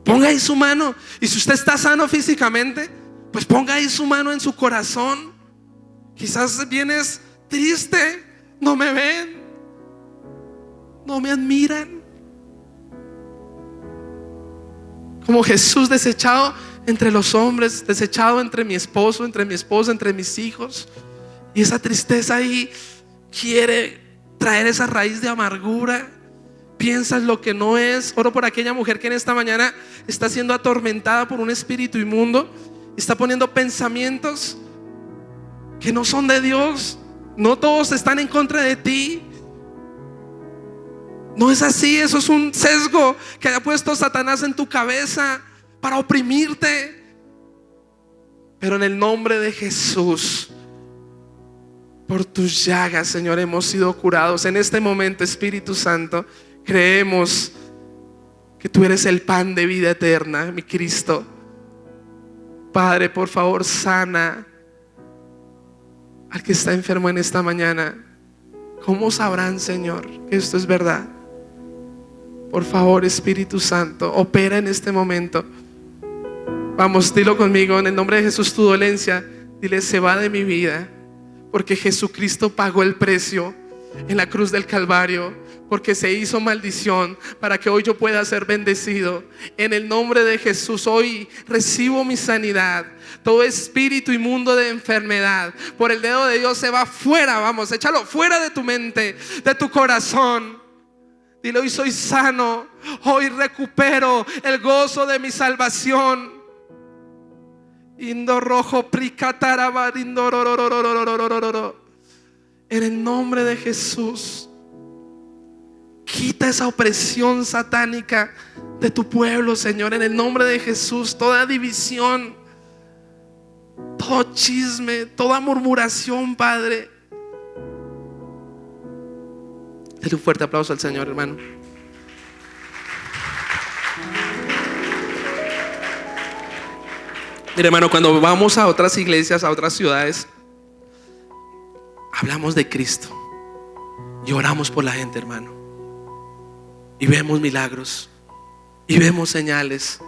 Ponga ahí su mano. Y si usted está sano físicamente, pues ponga ahí su mano en su corazón. Quizás vienes triste, no me ven, no me admiran. Como Jesús desechado entre los hombres, desechado entre mi esposo, entre mi esposa, entre mis hijos. Y esa tristeza ahí quiere traer esa raíz de amargura. Piensas lo que no es. Oro por aquella mujer que en esta mañana está siendo atormentada por un espíritu inmundo. Está poniendo pensamientos que no son de Dios. No todos están en contra de ti. No es así. Eso es un sesgo que haya puesto Satanás en tu cabeza para oprimirte. Pero en el nombre de Jesús, por tus llagas, Señor, hemos sido curados. En este momento, Espíritu Santo, creemos que tú eres el pan de vida eterna, mi Cristo. Padre, por favor, sana al que está enfermo en esta mañana. ¿Cómo sabrán, Señor, que esto es verdad? Por favor, Espíritu Santo, opera en este momento. Vamos, dilo conmigo, en el nombre de Jesús, tu dolencia, dile, se va de mi vida, porque Jesucristo pagó el precio en la cruz del Calvario, porque se hizo maldición para que hoy yo pueda ser bendecido. En el nombre de Jesús, hoy recibo mi sanidad. Todo espíritu inmundo de enfermedad, por el dedo de Dios se va fuera. Vamos, échalo fuera de tu mente, de tu corazón. Dile, hoy soy sano, hoy recupero el gozo de mi salvación. En el nombre de Jesús, quita esa opresión satánica de tu pueblo, Señor. En el nombre de Jesús, toda división, todo chisme, toda murmuración, Padre. Dale un fuerte aplauso al Señor, hermano. Mira, hermano, cuando vamos a otras iglesias, a otras ciudades, hablamos de Cristo y oramos por la gente, hermano, y vemos milagros y vemos señales,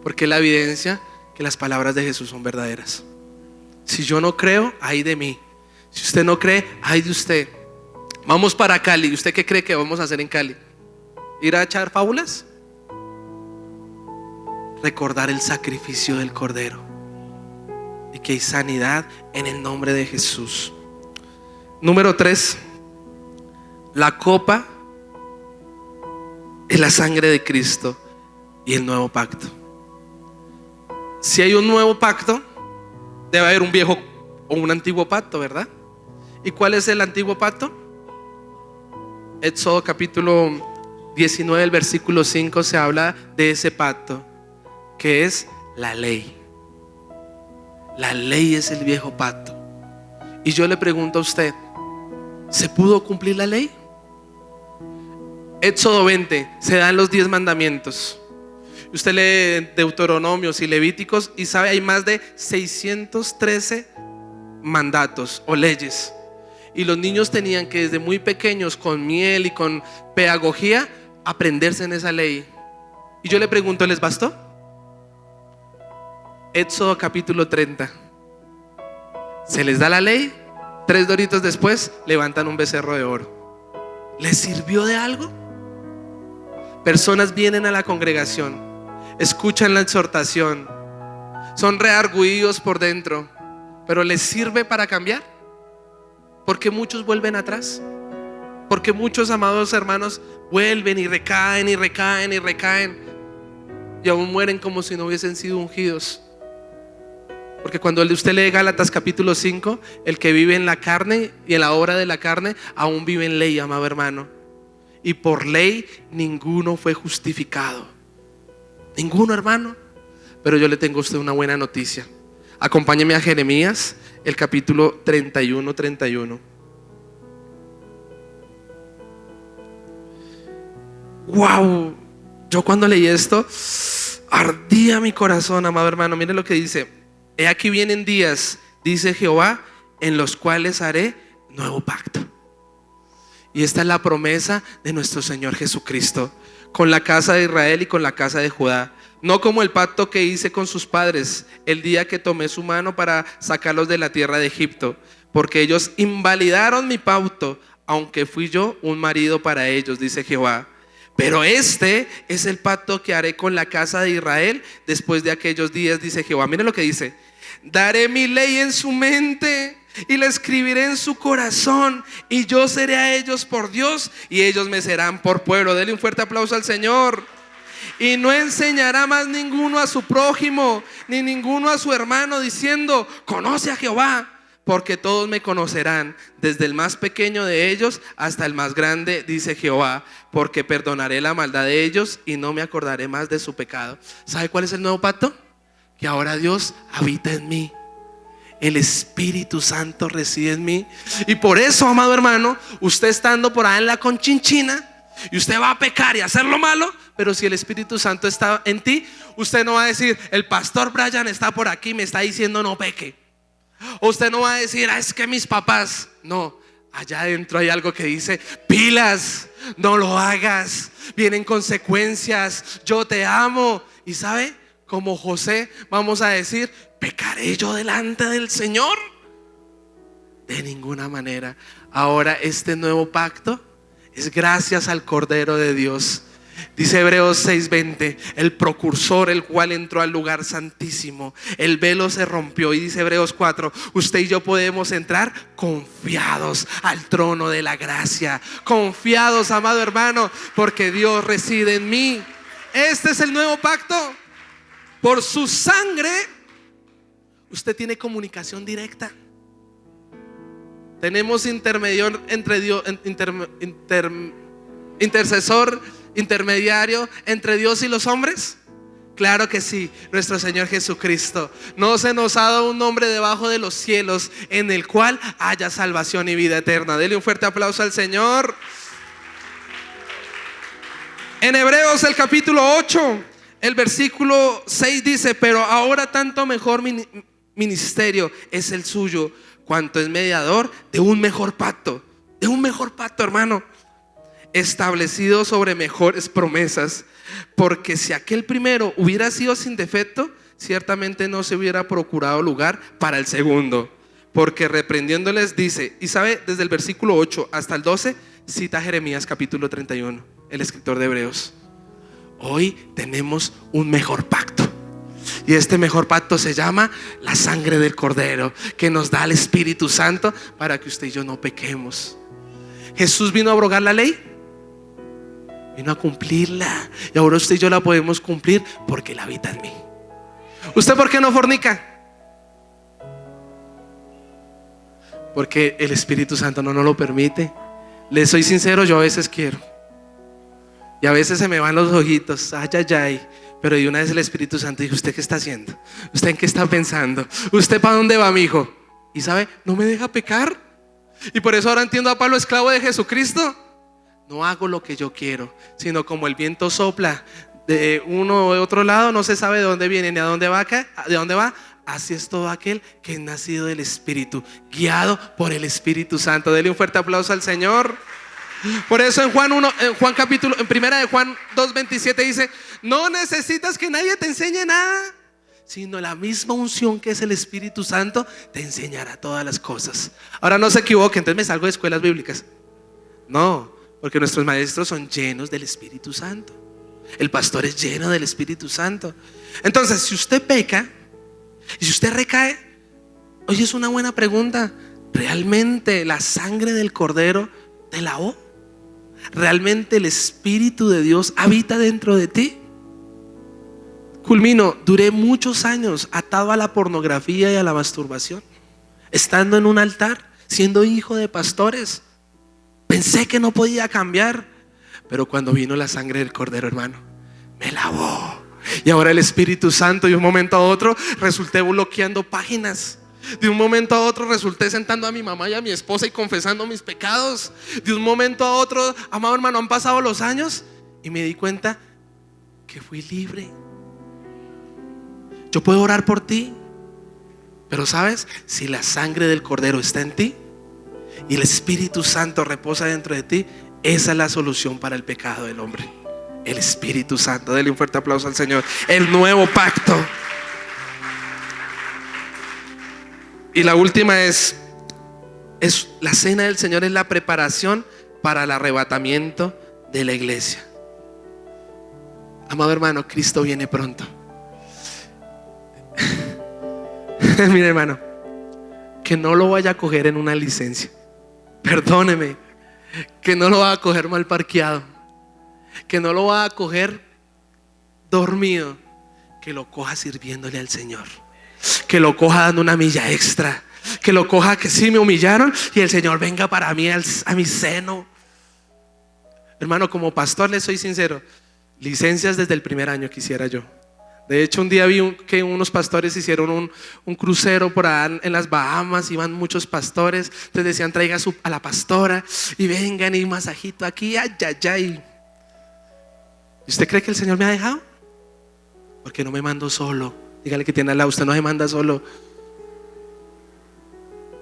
porque es la evidencia que las palabras de Jesús son verdaderas. Si yo no creo, ay de mí. Si usted no cree, ay de usted. Vamos para Cali. ¿Usted qué cree que vamos a hacer en Cali? ¿Ir a echar fábulas? Recordar el sacrificio del Cordero y que hay sanidad en el nombre de Jesús. Número 3, la copa es la sangre de Cristo y el nuevo pacto. Si hay un nuevo pacto, debe haber un viejo o un antiguo pacto, ¿verdad? ¿Y cuál es el antiguo pacto? Éxodo capítulo 19, el versículo 5 se habla de ese pacto, que es la ley. La ley es el viejo pacto. Y yo le pregunto a usted, ¿se pudo cumplir la ley? Éxodo 20, se dan los 10 mandamientos. Usted lee Deuteronomios y Levíticos y sabe, hay más de 613 mandatos o leyes. Y los niños tenían que desde muy pequeños, con miel y con pedagogía, aprenderse en esa ley. Y yo le pregunto, ¿les bastó? Éxodo capítulo 30. Se les da la ley, 3 doritos después levantan un becerro de oro. ¿Les sirvió de algo? Personas vienen a la congregación, escuchan la exhortación, son reargüidos por dentro, pero ¿les sirve para cambiar? Porque muchos vuelven atrás. Porque muchos, amados hermanos, vuelven y recaen y recaen y recaen, y aún mueren como si no hubiesen sido ungidos. Porque cuando usted lee Gálatas capítulo 5, el que vive en la carne y en la obra de la carne aún vive en ley, amado hermano. Y por ley ninguno fue justificado. Ninguno, hermano. Pero yo le tengo a usted una buena noticia. Acompáñeme a Jeremías, el capítulo 31. Wow, yo cuando leí esto ardía mi corazón, amado hermano. Mire lo que dice: he aquí vienen días, dice Jehová, en los cuales haré nuevo pacto. Y esta es la promesa de nuestro Señor Jesucristo con la casa de Israel y con la casa de Judá. No como el pacto que hice con sus padres el día que tomé su mano para sacarlos de la tierra de Egipto, porque ellos invalidaron mi pacto, aunque fui yo un marido para ellos, dice Jehová. Pero este es el pacto que haré con la casa de Israel después de aquellos días, dice Jehová. Miren lo que dice: daré mi ley en su mente y la escribiré en su corazón, y yo seré a ellos por Dios y ellos me serán por pueblo. Denle un fuerte aplauso al Señor. Y no enseñará más ninguno a su prójimo, ni ninguno a su hermano, diciendo: conoce a Jehová, porque todos me conocerán, desde el más pequeño de ellos hasta el más grande, dice Jehová, porque perdonaré la maldad de ellos y no me acordaré más de su pecado. ¿Sabe cuál es el nuevo pacto? Que ahora Dios habita en mí. El Espíritu Santo reside en mí. Y por eso, amado hermano, usted estando por ahí en la conchinchina y usted va a pecar y a hacer lo malo, pero si el Espíritu Santo está en ti, usted no va a decir: el pastor Brian está por aquí, me está diciendo no peque. O usted no va a decir: es que mis papás. No, allá adentro hay algo que dice: pilas, no lo hagas, vienen consecuencias, yo te amo. Y sabe, como José vamos a decir: ¿pecaré yo delante del Señor? De ninguna manera. Ahora este nuevo pacto es gracias al Cordero de Dios. Dice Hebreos 6:20, el precursor, el cual entró al lugar santísimo, el velo se rompió. Y dice Hebreos 4, usted y yo podemos entrar confiados al trono de la gracia. Confiados, amado hermano, porque Dios reside en mí. Este es el nuevo pacto. Por su sangre usted tiene comunicación directa. Tenemos intermediario entre Dios, intercesor, intermediario entre Dios y los hombres. Claro que sí, nuestro Señor Jesucristo. No se nos ha dado un nombre debajo de los cielos en el cual haya salvación y vida eterna. Dele un fuerte aplauso al Señor. En Hebreos el capítulo 8, el versículo 6 dice: pero ahora tanto mejor ministerio es el suyo, cuanto es mediador de un mejor pacto. De un mejor pacto, hermano, establecido sobre mejores promesas. Porque si aquel primero hubiera sido sin defecto, ciertamente no se hubiera procurado lugar para el segundo. Porque reprendiéndoles dice, y sabe, desde el versículo 8 hasta el 12 cita Jeremías capítulo 31, el escritor de Hebreos. Hoy tenemos un mejor pacto. Y este mejor pacto se llama la sangre del Cordero, que nos da el Espíritu Santo para que usted y yo no pequemos. Jesús vino a abrogar la ley, vino a cumplirla. Y ahora usted y yo la podemos cumplir porque Él habita en mí. ¿Usted por qué no fornica? Porque el Espíritu Santo no nos lo permite. Le soy sincero, yo a veces quiero. Y a veces se me van los ojitos, ay, ay, ay. Pero de una vez el Espíritu Santo dijo: ¿usted qué está haciendo? ¿Usted en qué está pensando? ¿Usted para dónde va, mi hijo? Y sabe, no me deja pecar. Y por eso ahora entiendo a Pablo, esclavo de Jesucristo. No hago lo que yo quiero, sino como el viento sopla de uno o de otro lado, no se sabe de dónde viene ni a dónde va, así es todo aquel que es nacido del Espíritu, guiado por el Espíritu Santo. Dele un fuerte aplauso al Señor. Por eso en Juan 1, en primera de Juan 2:27 dice: no necesitas que nadie te enseñe nada, sino la misma unción que es el Espíritu Santo te enseñará todas las cosas. Ahora no se equivoquen, entonces me salgo de escuelas bíblicas. No, porque nuestros maestros son llenos del Espíritu Santo. El pastor es lleno del Espíritu Santo. Entonces, si usted peca y si usted recae, oye, es una buena pregunta. ¿Realmente la sangre del Cordero te lavó? ¿Realmente el Espíritu de Dios habita dentro de ti? Culmino, duré muchos años atado a la pornografía y a la masturbación, estando en un altar, siendo hijo de pastores. Pensé que no podía cambiar, pero cuando vino la sangre del Cordero, hermano, me lavó. Y ahora el Espíritu Santo, de un momento a otro resulté bloqueando páginas. De un momento a otro resulté sentando a mi mamá y a mi esposa y confesando mis pecados. De un momento a otro, amado hermano, han pasado los años y me di cuenta que fui libre. Yo puedo orar por ti, pero sabes, si la sangre del Cordero está en ti y el Espíritu Santo reposa dentro de ti, esa es la solución para el pecado del hombre. El Espíritu Santo. Dele un fuerte aplauso al Señor. El nuevo pacto. Y la última es la cena del Señor, es la preparación para el arrebatamiento de la iglesia. Amado hermano, Cristo viene pronto. Mire, hermano, que no lo vaya a coger en una licencia. Perdóneme, que no lo va a coger mal parqueado, que no lo va a coger dormido, que lo coja sirviéndole al Señor, que lo coja dando una milla extra, que lo coja que sí me humillaron y el Señor venga para mí a mi seno. Hermano, como pastor le soy sincero, licencias desde el primer año quisiera yo. De hecho, un día vi que unos pastores hicieron un crucero por allá en las Bahamas. Iban muchos pastores, entonces decían: traiga a la pastora y vengan y masajito aquí, ay, ay, ay. ¿Y usted cree que el Señor me ha dejado? Porque no me mando solo. Dígale que tiene al lado: usted no se manda solo.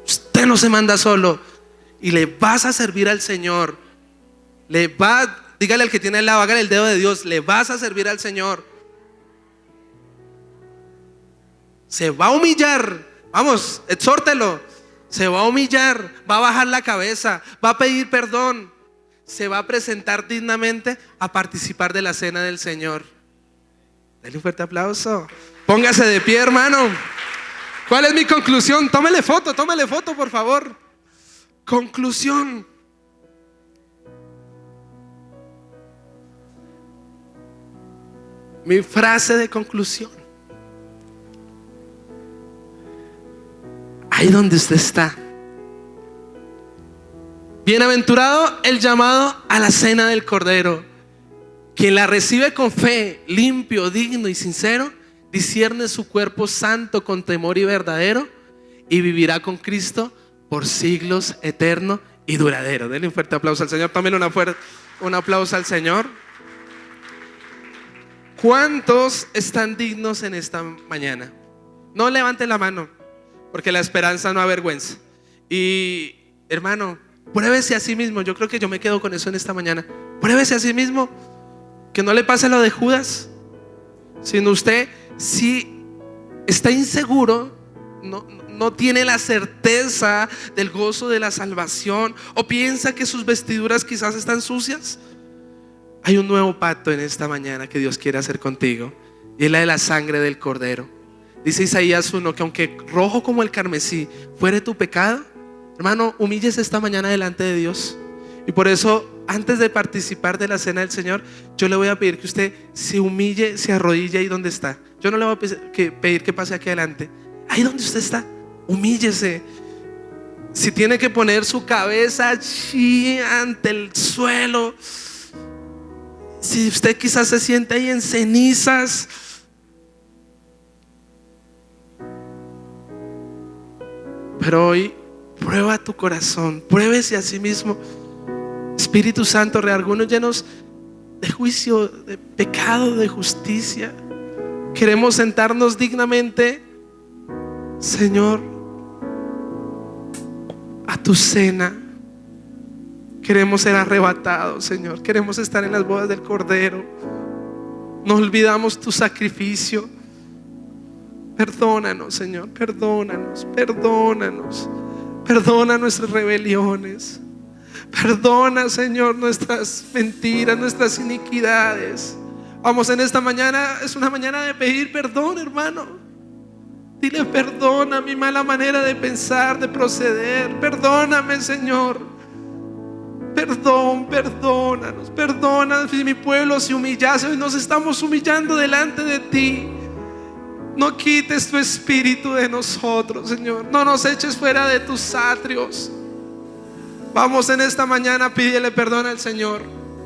Usted no se manda solo. y le vas a servir al Señor. Dígale al que tiene al lado, hágale el dedo de Dios, le vas a servir al Señor. Se va a humillar, vamos, exhórtelo. Se va a humillar, va a bajar la cabeza, va a pedir perdón, se va a presentar dignamente a participar de la cena del Señor. Dale un fuerte aplauso. Póngase de pie, hermano. ¿Cuál es mi conclusión? Tómale foto, por favor. Conclusión. Mi frase de conclusión. Ahí donde usted está. Bienaventurado el llamado a la cena del Cordero. Quien la recibe con fe, limpio, digno y sincero, discierne su cuerpo santo con temor y verdadero, y vivirá con Cristo por siglos eterno y duradero. Denle un fuerte aplauso al Señor. Tómenle un aplauso al Señor. ¿Cuántos están dignos en esta mañana? No levanten la mano, porque la esperanza no avergüenza. Y hermano, pruébese a sí mismo. Yo creo que yo me quedo con eso en esta mañana. Pruébese a sí mismo, que no le pase lo de Judas, sino usted, si está inseguro, no tiene la certeza del gozo de la salvación, o piensa que sus vestiduras quizás están sucias, hay un nuevo pacto en esta mañana que Dios quiere hacer contigo, y es la de la sangre del Cordero. Dice Isaías 1 que aunque rojo como el carmesí fuere tu pecado, hermano, humíllese esta mañana delante de Dios. Y por eso, antes de participar de la cena del Señor, yo le voy a pedir que usted se humille, se arrodille ahí donde está. Yo no le voy a pedir que pase aquí adelante. Ahí donde usted está, humíllese. Si tiene que poner su cabeza allí ante el suelo, si usted quizás se siente ahí en cenizas, pero hoy prueba tu corazón, pruébese a sí mismo. Espíritu Santo, algunos llenos de juicio, de pecado, de justicia, queremos sentarnos dignamente, Señor, a tu cena. Queremos ser arrebatados, Señor. Queremos estar en las bodas del Cordero. No olvidamos tu sacrificio. Perdónanos, Señor, perdónanos. Perdona nuestras rebeliones. Perdona, Señor, nuestras mentiras, nuestras iniquidades. Vamos, en esta mañana es una mañana de pedir perdón, hermano. Dile perdón a mi mala manera de pensar, de proceder. Perdóname, Señor. Perdónanos. Perdona si mi pueblo se humillase. Hoy nos estamos humillando delante de ti. No quites tu espíritu de nosotros, Señor. No nos eches fuera de tus atrios. Vamos en esta mañana a pedirle perdón al Señor.